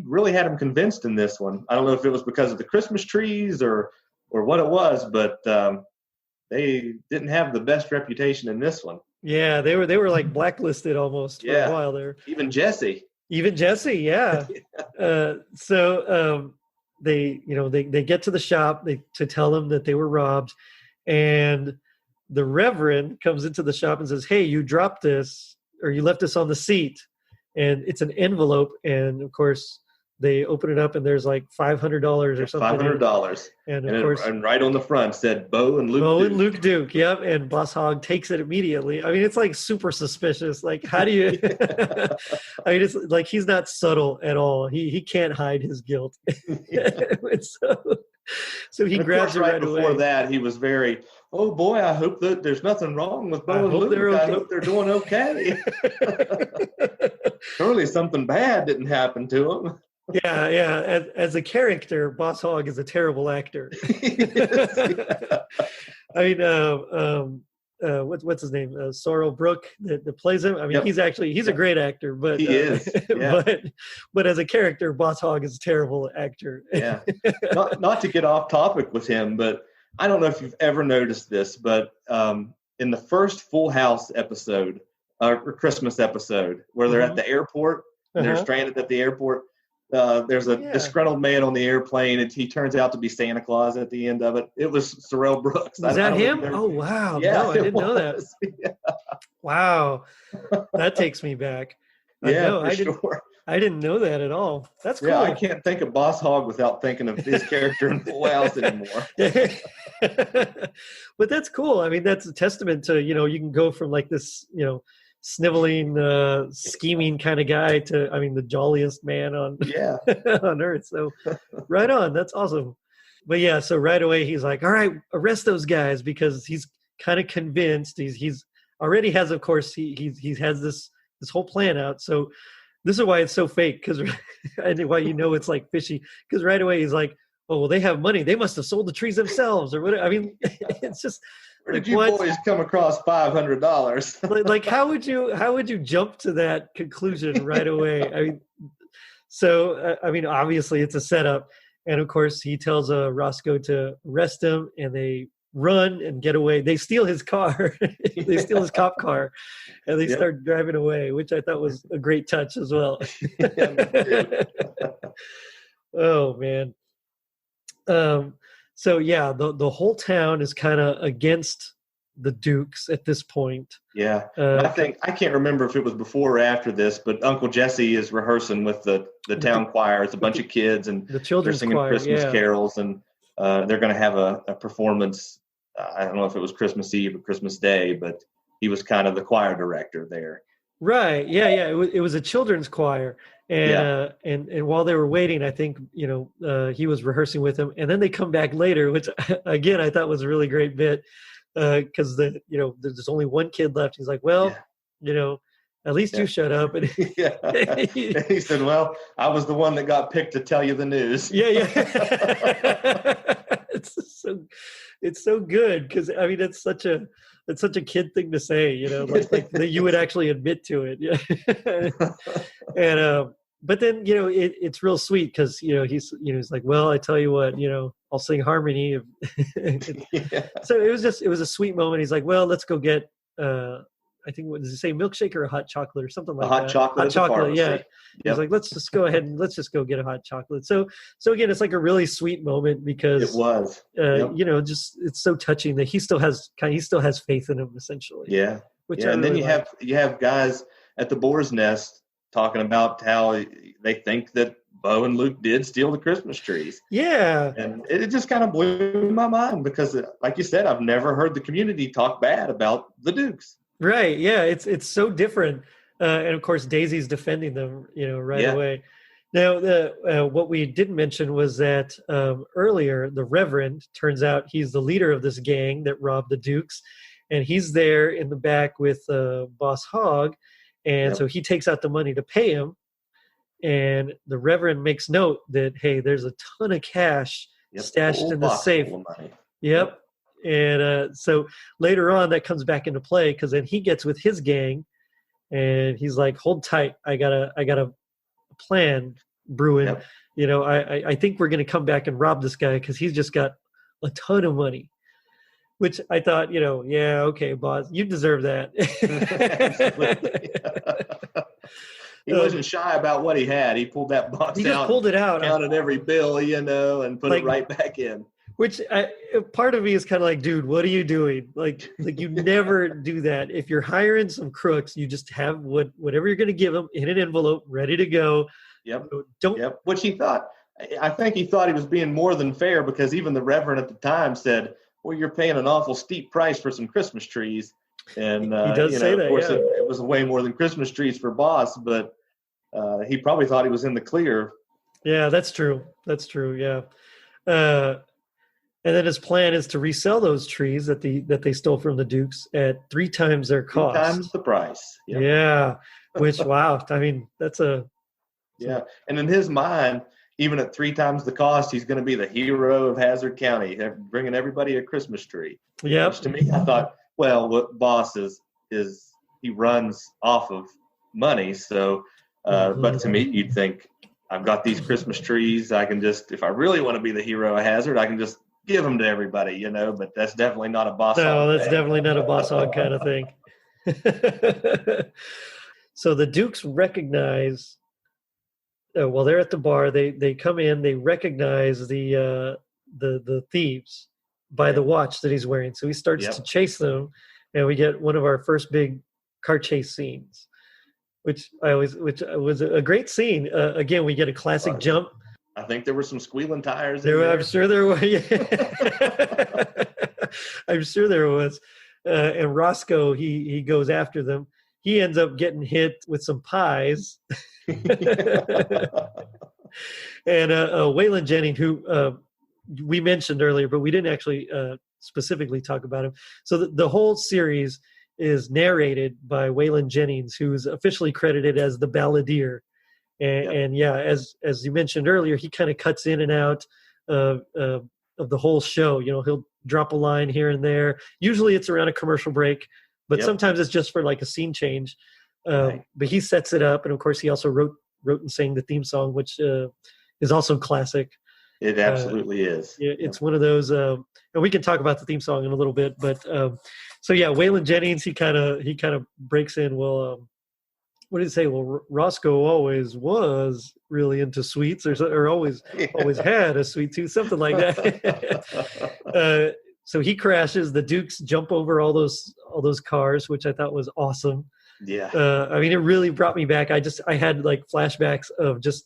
really had him convinced in this one. I don't know if it was because of the Christmas trees or what it was, but they didn't have the best reputation in this one. Yeah, they were like blacklisted almost for a while there. Even Jesse, yeah. So they get to the shop to tell them that they were robbed, and the Reverend comes into the shop and says, "Hey, you dropped this, or you left this on the seat," and it's an envelope, and of course they open it up and there's like $500 or something. $500. And of course, and right on the front said Bo and Luke Duke. And Luke Duke, yep. And Boss Hogg takes it immediately. I mean, it's like super suspicious. Like, how do you I mean, it's like he's not subtle at all. He can't hide his guilt. So he grabs it right away. Before that, he was very, oh boy, I hope that there's nothing wrong with Bo and Luke. I hope they're doing okay. Surely something bad didn't happen to them. Yeah. As a character, Boss Hogg is a terrible actor. I mean, what's his name? Sorrel Brook that plays him. I mean, he's a great actor, but he is. Yeah. But as a character, Boss Hogg is a terrible actor. Yeah. Not to get off topic with him, but I don't know if you've ever noticed this, but in the first Full House episode or Christmas episode, where they're at the airport, and they're stranded at the airport. There's a disgruntled man on the airplane, and he turns out to be Santa Claus at the end of it. It was Sorrel Brooks. Is that him? Oh, wow. Yeah, no, I didn't know that. Yeah. Wow. That takes me back. I didn't know that at all. That's cool. Yeah, I can't think of Boss Hogg without thinking of his character in Full House anymore. But that's cool. I mean, that's a testament to, you can go from like this, sniveling, scheming kind of guy to, I mean, the jolliest man on on earth. So right on. That's awesome. But yeah, so right away he's like, all right, arrest those guys, because he's kind of convinced he's already has, of course, he has this whole plan out. So this is why it's so fake, because and why it's like fishy, because right away he's like, oh, well, they have money. They must have sold the trees themselves or whatever. I mean, it's just, where did you boys come across $500? Like, how would you jump to that conclusion right away? I mean, so I mean, obviously it's a setup, and of course he tells Rosco to arrest him, and they run and get away. They steal his car. They steal his cop car, and they start driving away, which I thought was a great touch as well. Oh man. So yeah, the whole town is kind of against the Dukes at this point. Yeah, I can't remember if it was before or after this, but Uncle Jesse is rehearsing with the town choir. It's a bunch of kids, and the children's singing choir, Christmas carols, and they're going to have a performance. I don't know if it was Christmas Eve or Christmas Day, but he was kind of the choir director there. Right. Yeah. Yeah. It was a children's choir. And while they were waiting, I think, he was rehearsing with them, and then they come back later, which again, I thought was a really great bit. Cause there's only one kid left. He's like, well, at least you shut up. And Yeah. He said, well, I was the one that got picked to tell you the news. Yeah. It's so good. Cause I mean, it's such a kid thing to say, like that you would actually admit to it. Yeah. And, but then, it's real sweet because, he's like, well, I tell you what, I'll sing harmony. Yeah. So it was a sweet moment. He's like, well, let's go get, I think, what does it say, milkshake or a hot chocolate or something like that? Hot chocolate. Yeah. Yep. He's like, let's just go ahead and let's just go get a hot chocolate. So again, it's like a really sweet moment because it was, just it's so touching that he still has faith in him essentially. Yeah. Which and then you have guys at the Boar's Nest talking about how they think that Bo and Luke did steal the Christmas trees. Yeah. And it just kind of blew my mind because, like you said, I've never heard the community talk bad about the Dukes. Right. Yeah. It's so different. And of course, Daisy's defending them, right away. Now, what we didn't mention was that earlier, the Reverend, turns out he's the leader of this gang that robbed the Dukes. And he's there in the back with Boss Hogg. And so he takes out the money to pay him. And the Reverend makes note that, hey, there's a ton of cash stashed in the safe. Yep. And so later on, that comes back into play because then he gets with his gang, and he's like, "Hold tight, I got a plan brewing. Yep. I think we're going to come back and rob this guy because he's just got a ton of money." Which I thought, yeah, okay, boss, you deserve that. He wasn't shy about what he had. He pulled that box out. He just pulled it out. Counted every bill, and put it right back in. Which part of me is kind of like, dude, what are you doing? Like you never do that. If you're hiring some crooks, you just have whatever you're going to give them in an envelope, ready to go. Yep. Which he thought. I think he thought he was being more than fair because even the Reverend at the time said, well, you're paying an awful steep price for some Christmas trees. And, he does say that, of course, it was way more than Christmas trees for Boss, but he probably thought he was in the clear. Yeah, that's true. Yeah. And then his plan is to resell those trees that they stole from the Dukes at 3 times their cost. 3 times the price. Yep. Yeah. Which, wow. I mean, that's yeah. And in his mind, even at 3 times the cost, he's going to be the hero of Hazzard County, bringing everybody a Christmas tree. Yeah. Which to me, I thought, well, what Boss is he runs off of money. So, but to me, you'd think, I've got these Christmas trees. I can just, if I really want to be the hero of Hazzard, I can just give them to everybody, but that's definitely not a Boss Hogg. No, that's definitely not a Boss Hogg kind of thing. So the Dukes recognize, while they're at the bar, they come in, they recognize the thieves by the watch that he's wearing. So he starts to chase them, and we get one of our first big car chase scenes, which was a great scene. Again, we get a classic jump. I think there were some squealing tires. I'm sure there were. Yeah. I'm sure there was. And Rosco, he goes after them. He ends up getting hit with some pies. And Waylon Jennings, who we mentioned earlier, but we didn't actually specifically talk about him. So the whole series is narrated by Waylon Jennings, who's officially credited as the balladeer. And yeah, as you mentioned earlier, he kind of cuts in and out of the whole show. He'll drop a line here and there. Usually it's around a commercial break, but sometimes it's just for like a scene change. But he sets it up, and of course he also wrote and sang the theme song, which is also classic. It absolutely is. It's one of those, and we can talk about the theme song in a little bit. But so yeah, Waylon Jennings, he kind of breaks in. Well, what did it say? Well, Rosco always was really into sweets, or always had a sweet tooth, something like that. So he crashes. The Dukes jump over all those cars, which I thought was awesome. Yeah. I mean, it really brought me back. I had like flashbacks of just,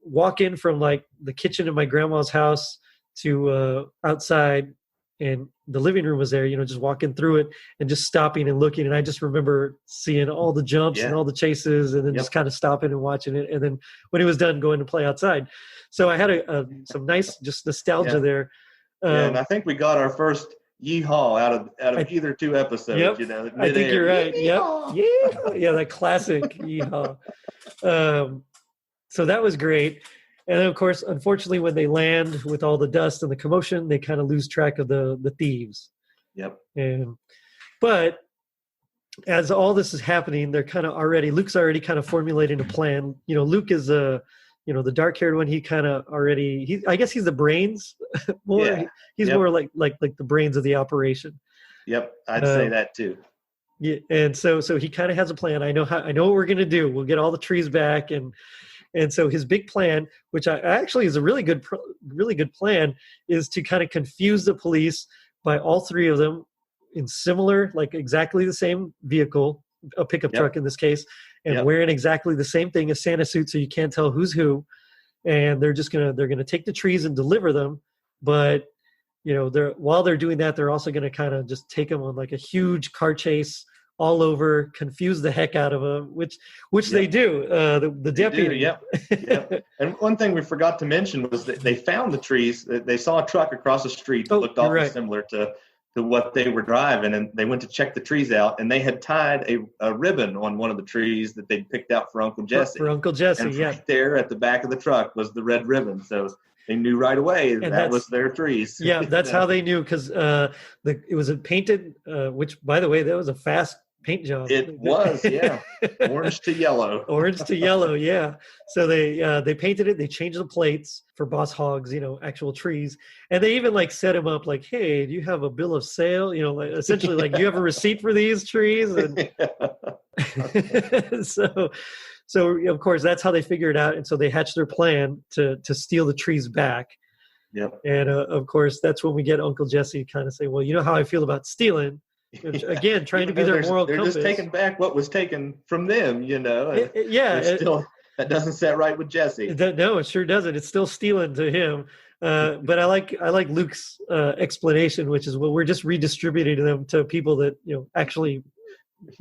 walk in from like the kitchen in my grandma's house to outside, and the living room was there, just walking through it and just stopping and looking. And I just remember seeing all the jumps and all the chases, and then just kind of stopping and watching it. And then when it was done, going to play outside. So I had some nice just nostalgia there. And I think we got our first yeehaw out of either two episodes. Yep, I think you're right. Yeehaw. Yep. Yeah, that classic yeehaw. So that was great. And then, of course, unfortunately, when they land with all the dust and the commotion, they kind of lose track of the thieves. Yep. But as all this is happening, they're kind of Luke's already kind of formulating a plan. Luke is the dark-haired one. He kind of already, I guess he's the brains more. Yeah. He's more like the brains of the operation. Yep, I'd say that too. Yeah, and so he kind of has a plan. I know what we're gonna do. We'll get all the trees back, and so his big plan, which I actually is a really good plan, is to kind of confuse the police by all three of them in similar, like exactly the same vehicle, a pickup truck in this case, and wearing exactly the same thing, a Santa suit, so you can't tell who's who. And they're gonna take the trees and deliver them, but while they're doing that, they're also gonna kind of just take them on like a huge car chase all over, confuse the heck out of them, which they do. The deputy. And one thing we forgot to mention was that they found the trees. They saw a truck across the street that looked awfully similar to what they were driving, and they went to check the trees out, and they had tied a ribbon on one of the trees that they'd picked out for Uncle Jesse. For Uncle Jesse, and right there at the back of the truck was the red ribbon. So they knew right away that was their trees. Yeah, that's how they knew, because it was painted, which, by the way, that was a fast paint job. It was, yeah. Orange to yellow. Orange to yellow, yeah. So they painted it. They changed the plates for Boss Hogg's, actual trees, and they even set him up like, hey, do you have a bill of sale? Essentially like, you have a receipt for these trees, and so of course that's how they figure it out, and so they hatch their plan to steal the trees back. Yep. And of course that's when we get Uncle Jesse kind of say, well, you know how I feel about stealing. Which, again, trying to be their moral compass. They're just taking back what was taken from them, Still, that doesn't set right with Jesse. No, it sure doesn't. It's still stealing to him. But I like Luke's explanation, which is, well, we're just redistributing them to people that actually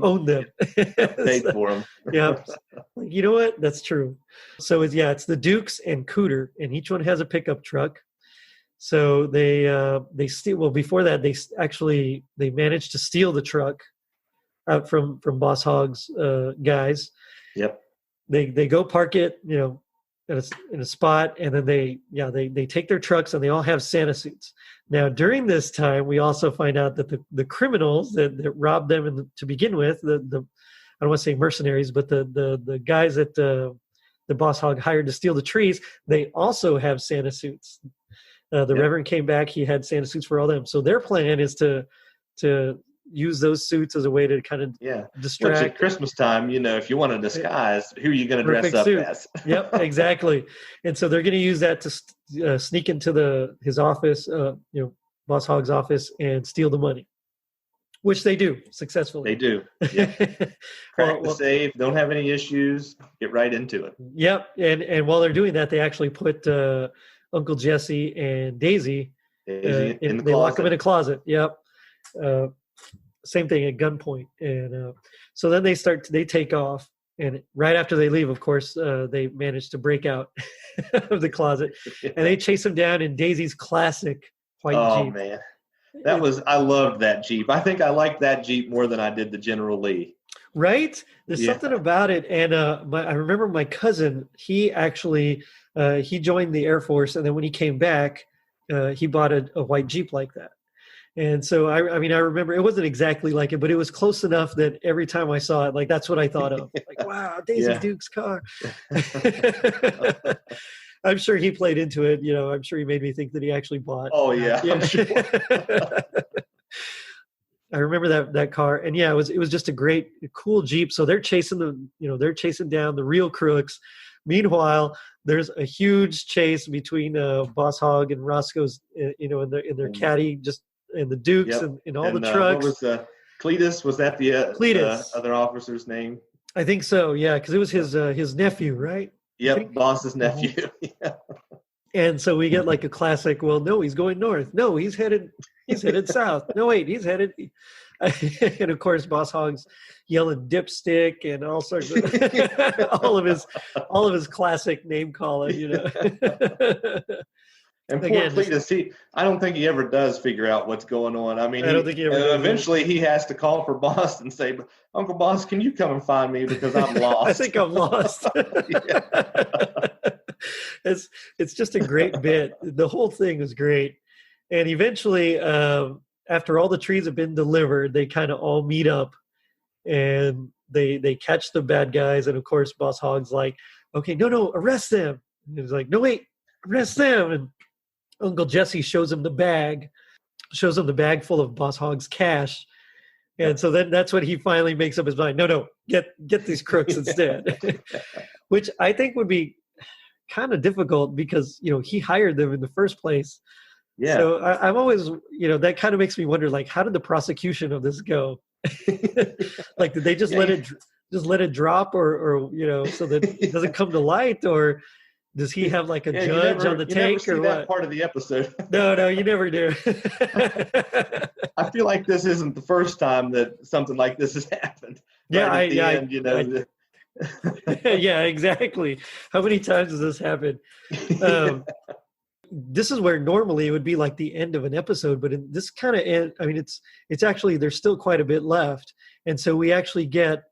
own them. Paid for them. Yeah. You know what? That's true. So it's the Dukes and Cooter, and each one has a pickup truck. So they steal. Well, before that, they managed to steal the truck out from Boss Hogg's guys. Yep. They go park it, in a spot, and then they take their trucks, and they all have Santa suits. Now, during this time, we also find out that the criminals that robbed them to begin with, I don't want to say mercenaries, but the guys that the Boss Hogg hired to steal the trees, they also have Santa suits. The Reverend came back. He had Santa suits for all them. So their plan is to use those suits as a way to kind of distract. Which at Christmas time, if you want to disguise, who are you going to dress up as? Yep, exactly. And so they're going to use that to sneak into his office, Boss Hogg's office, and steal the money, which they do successfully. They do. Yeah. Crack the safe. Don't have any issues. Get right into it. Yep. And while they're doing that, they actually put Uncle Jesse and Daisy in the they lock them in a closet. Yep. Same thing at gunpoint. And so then they take off, and right after they leave, of course, they manage to break out of the closet, and they chase them down in Daisy's classic white Jeep. Oh man, I loved that Jeep. I think I liked that Jeep more than I did the General Lee. Right? There's something about it. And I remember my cousin, he actually, he joined the Air Force, and then when he came back, he bought a white Jeep like that. And so, I remember it wasn't exactly like it, but it was close enough that every time I saw it, like, that's what I thought of. Like, wow, Daisy Duke's car. I'm sure he played into it. I'm sure he made me think that he actually bought. Oh, yeah. I'm sure. I remember that car, and it was just a cool Jeep. So they're chasing down the real crooks. Meanwhile, there's a huge chase between Boss Hogg and Roscoe's, in their caddy, just and the Dukes and all the trucks. What was Cletus? Was that the other officer's name? I think so. Yeah, because it was his nephew, right? Yep, Boss's nephew. Yeah. And so we get like a classic, well, no, he's going north. No, he's headed south. No, wait, he's headed. And of course, Boss Hogg's yelling dipstick and all sorts of all of his classic name calling, you know. And poor Cletus, I don't think he ever does figure out what's going on. I mean, I don't think he ever does. Eventually he has to call for Boss and say, Uncle Boss, can you come and find me because I'm lost? I think I'm lost. It's just a great bit. The whole thing is great. And eventually, after all the trees have been delivered, they kind of all meet up and they catch the bad guys. And of course, Boss Hogg's like, okay, no, arrest them. And he's like, no, wait, arrest them. And Uncle Jesse shows him the bag full of Boss Hogg's cash. And so then that's when he finally makes up his mind. No, get these crooks instead. Which I think would be kind of difficult because, you know, he hired them in the first place. Yeah. So I'm always, you know, that kind of makes me wonder, like, how did the prosecution of this go? Like, did they just let it drop or, you know, so that it doesn't come to light, or does he have like a judge on the take or what? That part of the episode. No, you never do. I feel like this isn't the first time that something like this has happened. Yeah, yeah, exactly. How many times has this happened? This is where normally it would be like the end of an episode, but in this kind of end, I mean, it's actually, there's still quite a bit left. And so we actually get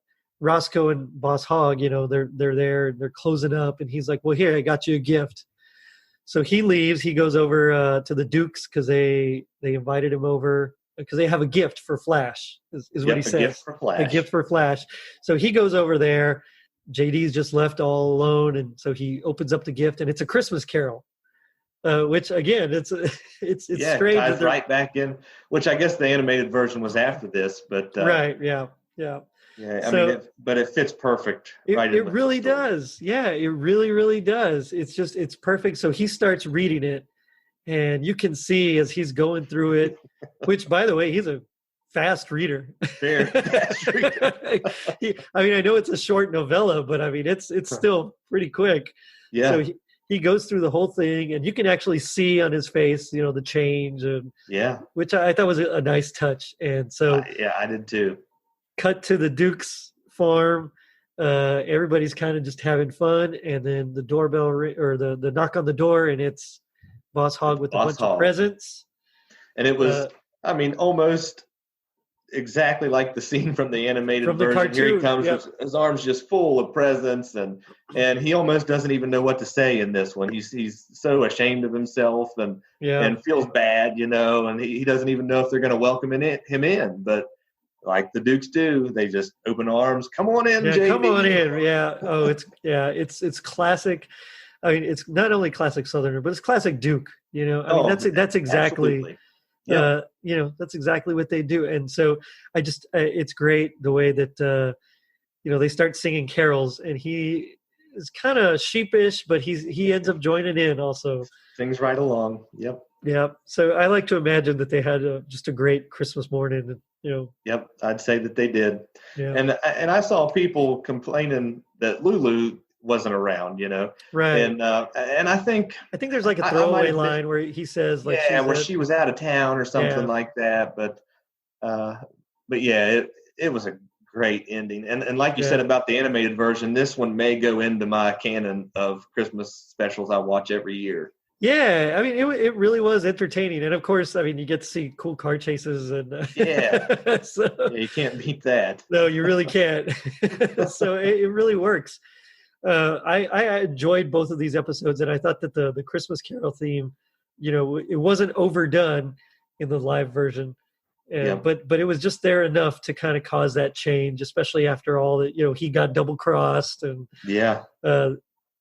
Rosco and Boss Hogg, you know, they're there, they're closing up, and he's like, well, here, I got you a gift. So he leaves, he goes over to the Dukes because they invited him over because they have a gift for Flash, is what he says. A gift for Flash. So he goes over there. JD's just left all alone, and so he opens up the gift, and it's a Christmas Carol. Which again, it's strange. Ties right back in. Which I guess the animated version was after this, but right, yeah. I mean, but it fits perfect. It really does. Yeah, it really, really does. It's perfect. So he starts reading it, and you can see as he's going through it. Which, by the way, he's a fast reader. Very fast reader. I mean, I know it's a short novella, but I mean, it's still pretty quick. Yeah. So he goes through the whole thing, and you can actually see on his face, you know, the change, and which I thought was a nice touch. And so, I did too. Cut to the Duke's farm. Everybody's kind of just having fun, and then the doorbell or the knock on the door, and it's Boss Hogg with a bunch of presents. And it was, I mean, almost exactly like the scene from the animated version. Cartoon. Here he comes with his arms just full of presents, and he almost doesn't even know what to say in this one. He's so ashamed of himself and feels bad, you know, and he doesn't even know if they're going to welcome him in. But like the Dukes do, they just open arms. Come on in, JD. Come on in. Yeah. Oh, it's classic. I mean, it's not only classic Southerner, but it's classic Duke. You know, I mean, that's exactly. Absolutely. You know, that's exactly what they do. And so it's great the way that, you know, they start singing carols, and he is kind of sheepish, but he ends up joining in also. Sings right along. Yep. Yeah. So I like to imagine that they had just a great Christmas morning, you know. Yep. I'd say that they did. Yeah. And I saw people complaining that Lulu wasn't around, you know. Right. And I think there's like a throwaway line where he says like she was out of town or something like that, but yeah, it was a great ending. And like you said about the animated version, this one may go into my canon of Christmas specials I watch every year. Yeah, I mean, it really was entertaining, and of course, I mean, you get to see cool car chases, and so, you can't beat that. No, you really can't. So it really works. I enjoyed both of these episodes, and I thought that the Christmas Carol theme, you know, it wasn't overdone in the live version, but it was just there enough to kind of cause that change, especially after all that, you know, he got double crossed, and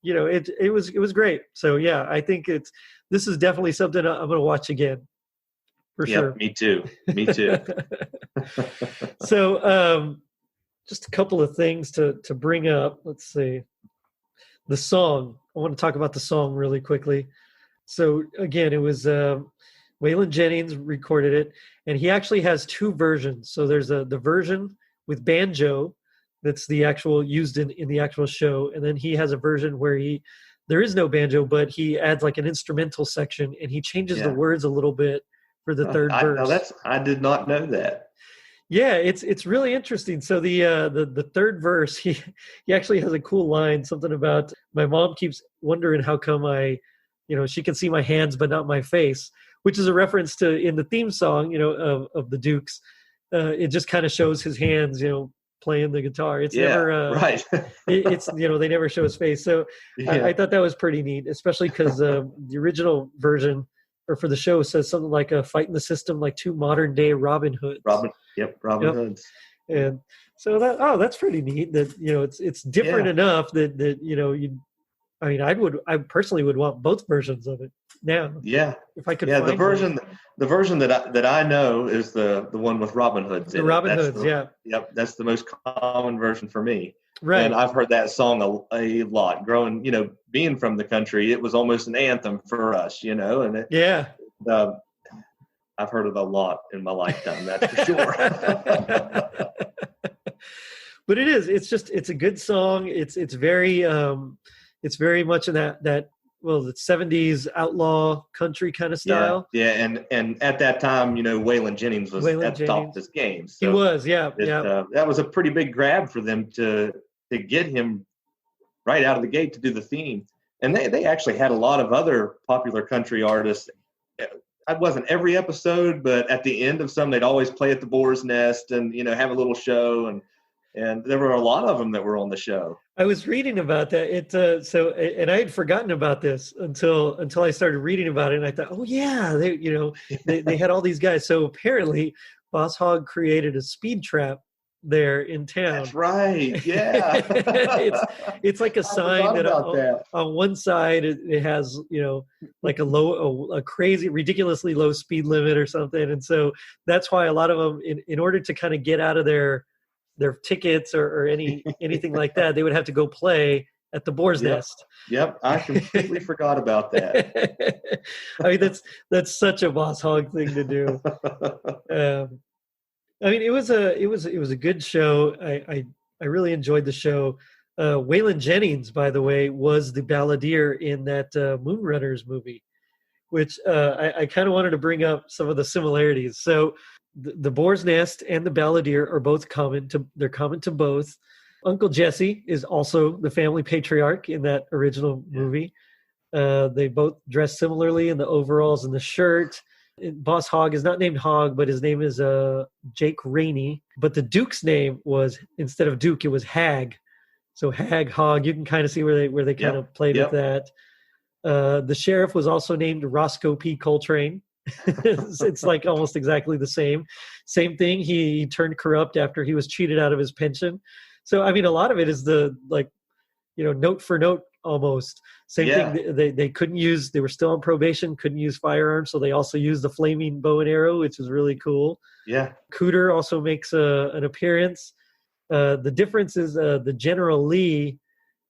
you know, it was great. So yeah, I think this is definitely something I'm going to watch again for sure. Me too. So just a couple of things to bring up. Let's see. The song. I want to talk about the song really quickly. So again, it was Waylon Jennings recorded it, and he actually has two versions. So there's the version with banjo that's the actual used in the actual show, and then he has a version where there is no banjo, but he adds like an instrumental section, and he changes the words a little bit for the third verse. I did not know that. Yeah, it's really interesting. So the third verse, he actually has a cool line, something about my mom keeps wondering how come she can see my hands but not my face, which is a reference to in the theme song, of the Dukes. It just kind of shows his hands, playing the guitar. It's never right. It's they never show his face. So I thought that was pretty neat, especially because the original version or for the show says something like a fighting the system like two modern day Robin Hoods. Robin Hoods. And so that's pretty neat that it's different enough that I personally would want both versions of it now. Yeah. If I could find the version that I know is the one with Robin Hoods. The Robin Hoods, yeah. Yep, that's the most common version for me. Right. And I've heard that song a lot. Growing, being from the country, it was almost an anthem for us, and I've heard it a lot in my lifetime, that's for sure. But it is. It's a good song. It's very much in that the 70s outlaw country kind of style. Yeah, and at that time, Waylon Jennings was at the top of his game. So he was, yeah. That was a pretty big grab for them to get him right out of the gate to do the theme. And they actually had a lot of other popular country artists. It wasn't every episode, but at the end of some, they'd always play at the Boar's Nest and have a little show, and there were a lot of them that were on the show. I was reading about that. And I had forgotten about this until I started reading about it, and I thought, oh yeah, they had all these guys. So apparently, Boss Hogg created a speed trap there in town. That's right. Yeah. it's like a sign that on one side it has like a crazy, ridiculously low speed limit or something, and so that's why a lot of them, in order to kind of get out of their tickets or anything like that, they would have to go play at the Boar's Nest. Yep, I completely forgot about that. I mean, that's such a Boss Hogg thing to do. It was a good show. I really enjoyed the show. Waylon Jennings, by the way, was the balladeer in that Moonrunners movie, which I kind of wanted to bring up some of the similarities. So the Boar's Nest and the balladeer are both common to both. Uncle Jesse is also the family patriarch in that original movie. They both dress similarly in the overalls and the shirt. Boss Hogg is not named Hogg, but his name is Jake Rainey. But the Duke's name was, instead of Duke, it was Hag. So Hag, Hogg, you can kind of see where they kind of played with that. The sheriff was also named Rosco P. Coltrane. It's like almost exactly the same thing. He turned corrupt after he was cheated out of his pension. So I mean, a lot of it is the note for note almost same thing. They couldn't use, they were still on probation, couldn't use firearms, so they also used the flaming bow and arrow, which is really cool. Cooter also makes an appearance. The difference is the General Lee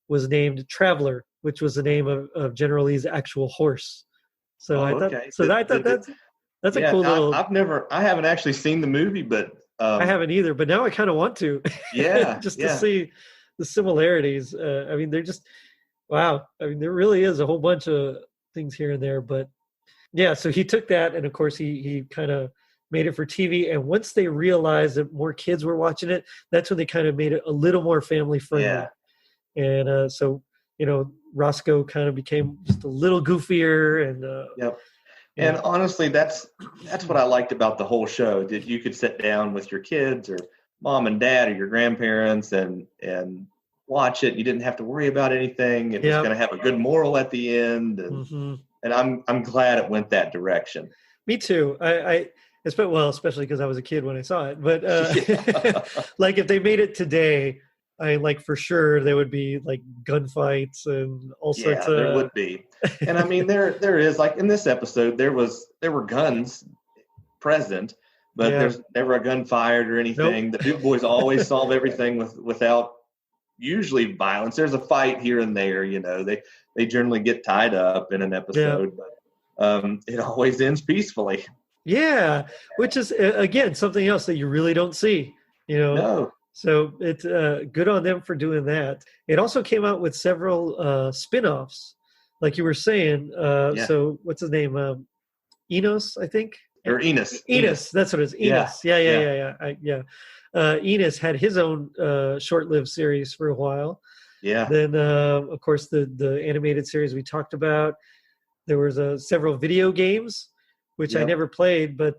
was named Traveler, which was the name of General Lee's actual horse. So I thought that's a cool little. I haven't actually seen the movie, but I haven't either. But now I kind of want to. Just to see the similarities. They're just wow. I mean, there really is a whole bunch of things here and there. But yeah, so he took that, and of course he kind of made it for TV. And once they realized that more kids were watching it, that's when they kind of made it a little more family friendly. And so Rosco kind of became just a little goofier, and and honestly, that's what I liked about the whole show, that you could sit down with your kids or mom and dad or your grandparents and watch it. You didn't have to worry about anything. It was going to have a good moral at the end, and I'm glad it went that direction. Me too. Especially because I was a kid when I saw it, but like if they made it today, for sure there would be like gunfights and all sorts of. There would be, and I mean there is, like in this episode there were guns present, but there's never a gun fired or anything. Nope. The Duke boys always solve everything without usually violence. There's a fight here and there, they generally get tied up in an episode, but it always ends peacefully. Yeah, which is again something else that you really don't see, No. So it's good on them for doing that. It also came out with several spin-offs. like you were saying, Yeah. so what's his name? Enos, I think. Or Enos. Enos, that's what it is. Enos. Yeah. Enos had his own short-lived series for a while. Yeah. Then, of course, the animated series we talked about. There was several video games, which I never played, but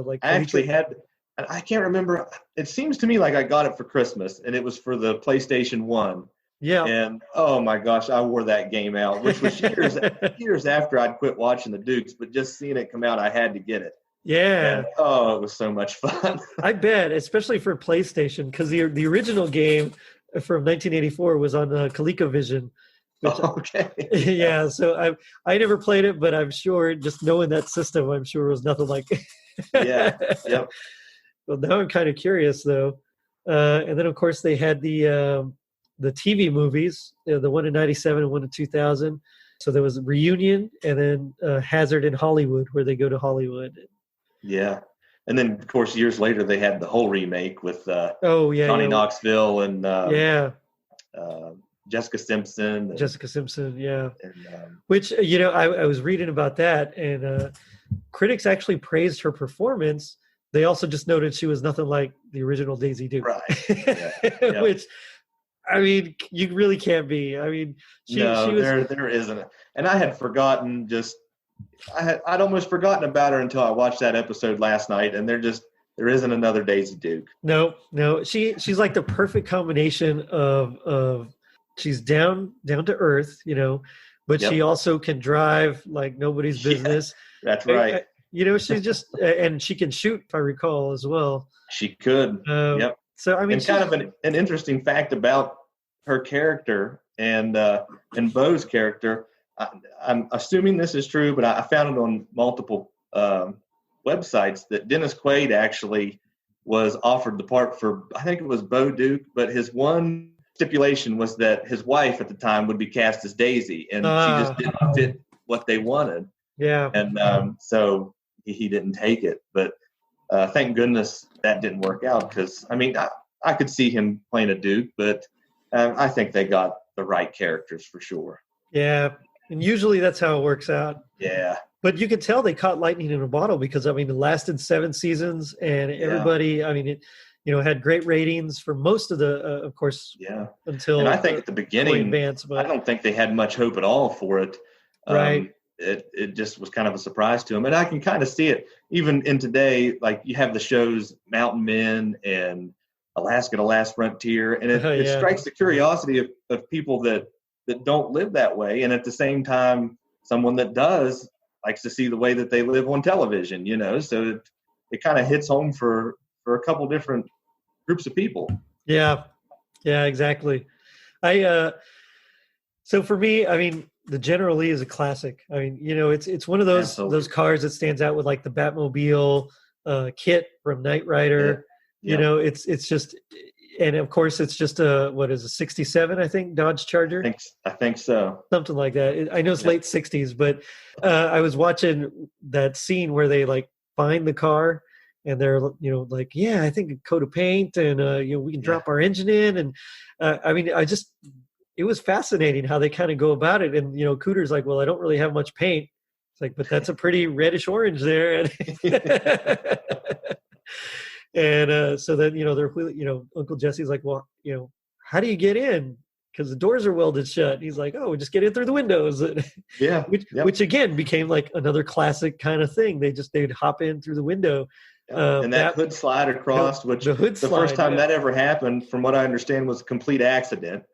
like I actually had. I can't remember. It seems to me like I got it for Christmas, and it was for the PlayStation 1. Yeah. And oh my gosh, I wore that game out, which was years after I'd quit watching the Dukes, but just seeing it come out, I had to get it. Yeah. And, oh, it was so much fun. I bet, especially for PlayStation, because the original game from 1984 was on ColecoVision. Okay. Yeah, so I never played it, but I'm sure just knowing that system, I'm sure it was nothing like it. Yeah. Yep. Well, now I'm kind of curious though. And then of course they had the TV movies, the one in '97 and one in 2000. So there was Reunion, and then Hazzard in Hollywood, where they go to Hollywood. Yeah, and then of course years later they had the whole remake with Johnny Knoxville and Jessica Simpson. Yeah. And, which I was reading about that, and critics actually praised her performance. They also just noted she was nothing like the original Daisy Duke. Right. Yeah. Which, I mean, you really can't be. I mean, she was, there isn't. And I had forgotten I'd almost forgotten about her until I watched that episode last night, and there isn't another Daisy Duke. No. She's like the perfect combination of she's down to earth, but she also can drive like nobody's business. That's right. She's just, and she can shoot, if I recall, as well. She could. Yep. So I mean, and kind of an interesting fact about her character and Bo's character. I'm assuming this is true, but I found it on multiple websites that Dennis Quaid actually was offered the part for, I think it was Bo Duke, but his one stipulation was that his wife at the time would be cast as Daisy, and she just didn't fit what they wanted. Yeah. And so he didn't take it. But thank goodness that didn't work out, because, I mean, I could see him playing a Duke, but I think they got the right characters for sure. Yeah. And usually that's how it works out. Yeah. But you could tell they caught lightning in a bottle, because, I mean, it lasted 7 seasons, and everybody, I mean, it had great ratings for most of the, of course, until. And I think at the beginning, but I don't think they had much hope at all for it. Right. It just was kind of a surprise to them. And I can kind of see it even in today, like you have the shows Mountain Men and Alaska: The Last Frontier, and it strikes the curiosity of people that don't live that way. And at the same time, someone that does likes to see the way that they live on television, so it kind of hits home for a couple different groups of people. Yeah, exactly. So for me, I mean, the General Lee is a classic. I mean, it's one of those cars that stands out with like the Batmobile kit from Knight Rider. Yeah. It's just, and of course it's just a 67, I think, Dodge Charger. I think so. Something like that. I know it's late 60s, but I was watching that scene where they like find the car, and they're like, I think a coat of paint, and we can drop our engine in, and I mean, it was fascinating how they kind of go about it. And, Cooter's like, well, I don't really have much paint. It's like, but that's a pretty reddish orange there. And so then, they're, Uncle Jesse's like, well, how do you get in? Because the doors are welded shut. And he's like, oh, just get in through the windows. Which again became like another classic kind of thing. They'd hop in through the window. And that hood slide across, which the first time that ever happened, from what I understand, was a complete accident.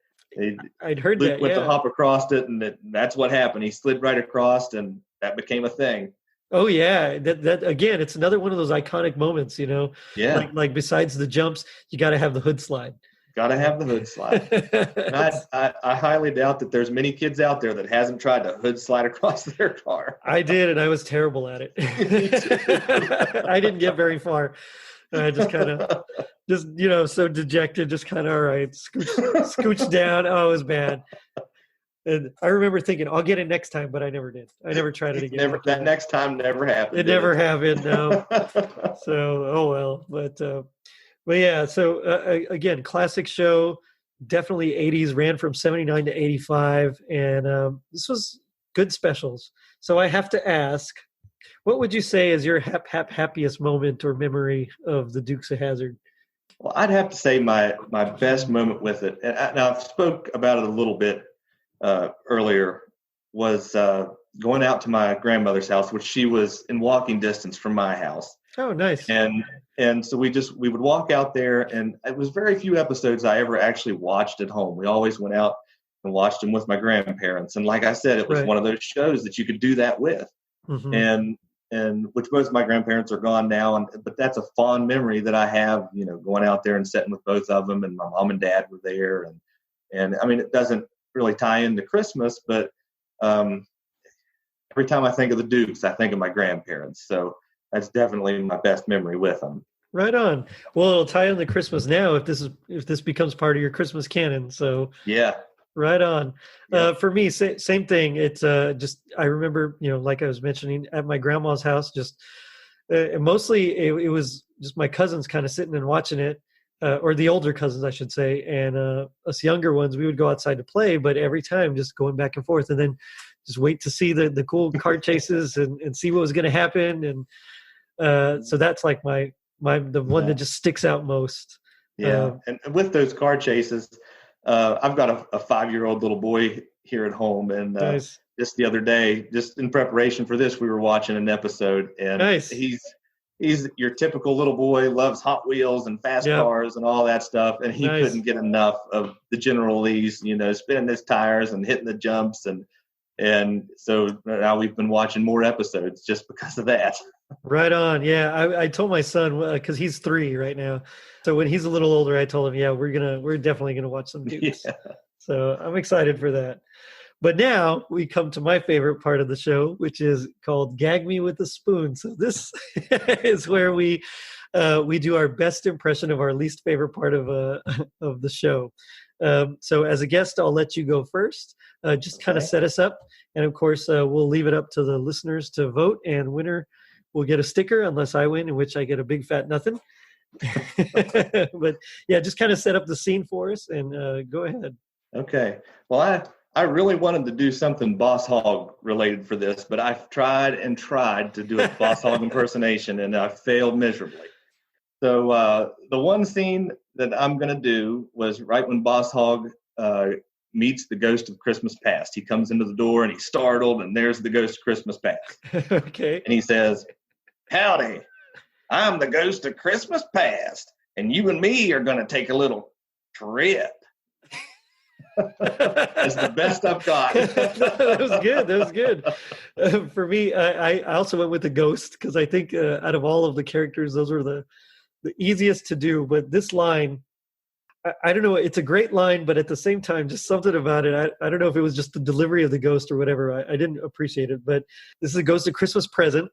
I'd heard Luke that. went to hop across it, and that's what happened. He slid right across, and that became a thing. Oh yeah, that again, it's another one of those iconic moments. Yeah. Like besides the jumps, you got to have the hood slide. Got to have the hood slide. And I highly doubt that there's many kids out there that hasn't tried to hood slide across their car. I did, and I was terrible at it. I didn't get very far. I just kind of, so dejected, just kind of, all right, scooch down. Oh, it was bad. And I remember thinking, I'll get it next time, but I never did. I never tried it again. That next time never happened. It never happened, no. So, oh well. But yeah, so again, classic show, definitely 80s, ran from 79 to 85. And this was good specials. So I have to ask, what would you say is your happiest moment or memory of the Dukes of Hazzard? Well, I'd have to say my best moment with it, and I've spoke about it a little bit earlier, was going out to my grandmother's house, which she was in walking distance from my house. Oh, nice. And so we would walk out there, and it was very few episodes I ever actually watched at home. We always went out and watched them with my grandparents. And like I said, it was one of those shows that you could do that with. Mm-hmm. And which both of my grandparents are gone now, but that's a fond memory that I have, going out there and sitting with both of them, and my mom and dad were there. And I mean, it doesn't really tie into Christmas, but every time I think of the Dukes, I think of my grandparents. So that's definitely my best memory with them. Right on. Well, it'll tie into Christmas now if this becomes part of your Christmas canon. So yeah. Right on. Yeah. For me, same thing. It's just, I remember, like I was mentioning, at my grandma's house, just mostly it was just my cousins kind of sitting and watching it, or the older cousins, I should say. And us younger ones, we would go outside to play, but every time just going back and forth, and then just wait to see the cool car chases and see what was going to happen. And so that's like the one that just sticks out most. Yeah. And with those car chases, I've got a 5-year-old little boy here at home, and nice. Just the other day, just in preparation for this, we were watching an episode, and nice. He's your typical little boy, loves Hot Wheels and fast cars and all that stuff, and he couldn't get enough of the General Lee's, spinning his tires and hitting the jumps, and so now we've been watching more episodes just because of that. Right on. Yeah, I told my son, because he's 3 right now. So when he's a little older, I told him, yeah, we're definitely gonna watch some Dukes. Yeah. So I'm excited for that. But now we come to my favorite part of the show, which is called "Gag Me with a Spoon." So this is where we do our best impression of our least favorite part of the show. So as a guest, I'll let you go first. Just kind of set us up, and of course, we'll leave it up to the listeners to vote, and winner will get a sticker, unless I win, in which I get a big fat nothing. But yeah, just kind of set up the scene for us, and go ahead. Okay. Well, I really wanted to do something Boss Hogg related for this, but I've tried to do a Boss Hogg impersonation, and I failed miserably. So the one scene that I'm going to do was right when Boss Hogg meets the ghost of Christmas past. He comes into the door and he's startled, and there's the ghost of Christmas past. Okay. And he says, "Howdy, I'm the ghost of Christmas past, and you and me are going to take a little trip." That's the best I've got. That was good. For me, I also went with the ghost, because I think out of all of the characters, those were the easiest to do. But this line, I don't know, it's a great line, but at the same time, just something about it, I don't know if it was just the delivery of the ghost or whatever, I didn't appreciate it. But this is a Ghost of Christmas Present,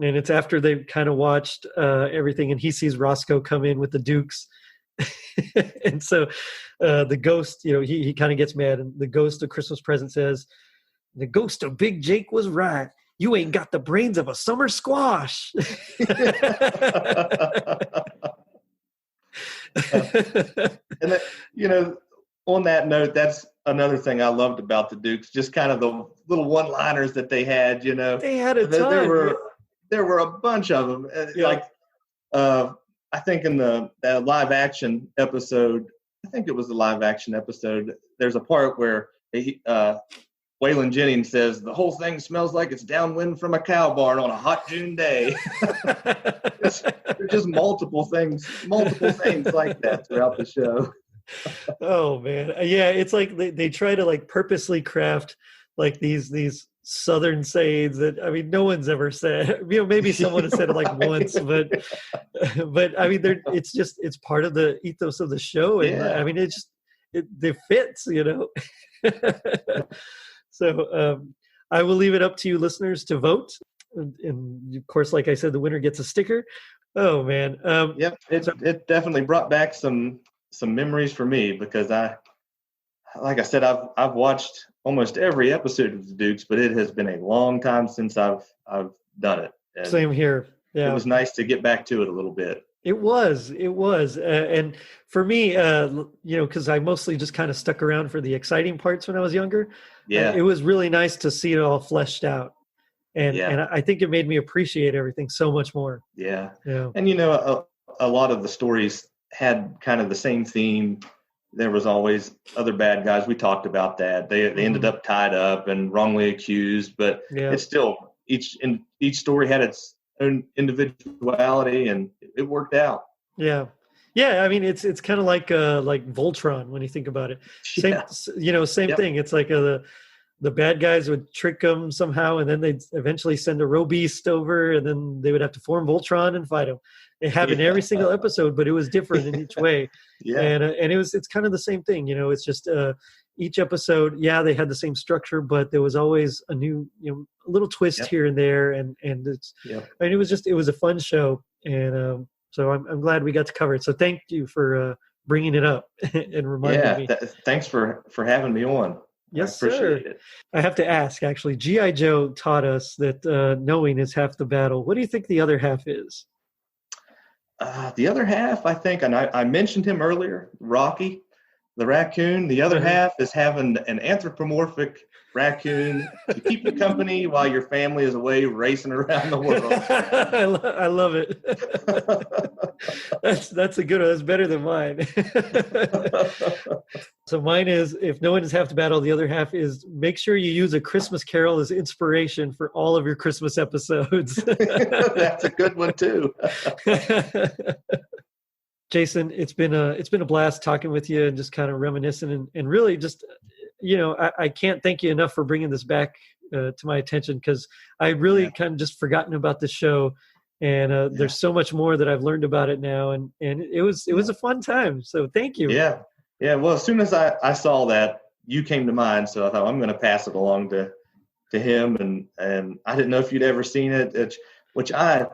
and it's after they've kind of watched everything, and he sees Rosco come in with the Dukes. And so the ghost, he kind of gets mad, and the Ghost of Christmas Present says, "The ghost of Big Jake was right. You ain't got the brains of a summer squash." And on that note, that's another thing I loved about the Dukes, just kind of the little one-liners that they had. They had a ton. There were a bunch of them. Like I think in the live action episode, there's a part where Waylon Jennings says, "The whole thing smells like it's downwind from a cow barn on a hot June day." There's just multiple things like that throughout the show. Oh man, yeah, it's like they try to like purposely craft like these Southern sayings that, I mean, no one's ever said. Maybe someone has said it like once, but I mean, it's part of the ethos of the show, and I mean, it fits, So I will leave it up to you listeners to vote, and of course, like I said, the winner gets a sticker. Oh man, it definitely brought back some memories for me, because like I said, I've watched almost every episode of the Dukes, but it has been a long time since I've done it. And same here. Yeah, it was nice to get back to it a little bit. It was, and for me, because I mostly just kind of stuck around for the exciting parts when I was younger. Yeah. It was really nice to see it all fleshed out, and I think it made me appreciate everything so much more. Yeah. Yeah. And a lot of the stories had kind of the same theme. There was always other bad guys. We talked about that. They ended up tied up and wrongly accused, but it's still each story had its own individuality, and it worked out. Yeah. I mean, it's kind of like Voltron when you think about it. Same thing. It's like the bad guys would trick them somehow, and then they'd eventually send a robeast over, and then they would have to form Voltron and fight him. It happened every single episode, but it was different in each way. And it's kind of the same thing. It's just each episode. Yeah, they had the same structure, but there was always a new, a little twist here and there, and it's. I mean, it was a fun show, and so I'm glad we got to cover it. So thank you for bringing it up and reminding me. Thanks for having me on. Yes, I appreciate sir. it. I have to ask, actually, G.I. Joe taught us that knowing is half the battle. What do you think the other half is? The other half, I think, and I mentioned him earlier, Rocky, the raccoon. The other half is having an anthropomorphic raccoon to keep you company while your family is away racing around the world. I love it. That's a good one. That's better than mine. So mine is, if no one is half the battle, the other half is make sure you use A Christmas Carol as inspiration for all of your Christmas episodes. That's a good one too. Jason, it's been a blast talking with you and just kind of reminiscing and really just, I can't thank you enough for bringing this back to my attention, because I really kind of just forgotten about the show, and there's so much more that I've learned about it now, and it was a fun time. So thank you. Yeah. Well, as soon as I saw that, you came to mind, so I thought I'm going to pass it along to him, and I didn't know if you'd ever seen it, which I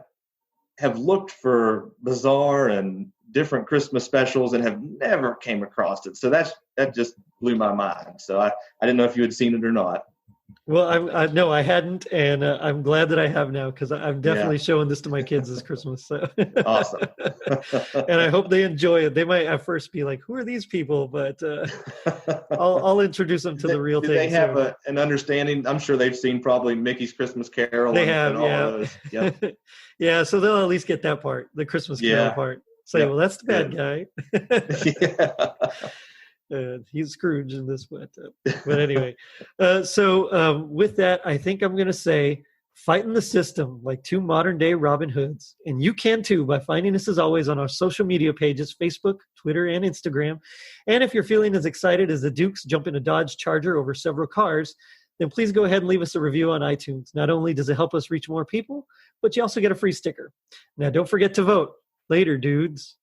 have looked for bizarre and different Christmas specials and have never came across it. So that just blew my mind. So I didn't know if you had seen it or not. Well, no, I hadn't, and I'm glad that I have now, because I'm definitely showing this to my kids this Christmas. So. Awesome. And I hope they enjoy it. They might at first be like, "Who are these people?" But I'll introduce them to the real thing. They have an understanding. I'm sure they've seen probably Mickey's Christmas Carol. They have, and all those. Yep. Yeah, so they'll at least get that part, the Christmas Carol part. Say, well, that's the bad guy. He's Scrooge in this, but anyway. So with that, I think I'm going to say, fighting the system like two modern-day Robin Hoods. And you can too by finding us, as always, on our social media pages, Facebook, Twitter, and Instagram. And if you're feeling as excited as the Dukes jump in a Dodge Charger over several cars, then please go ahead and leave us a review on iTunes. Not only does it help us reach more people, but you also get a free sticker. Now, don't forget to vote. Later, dudes.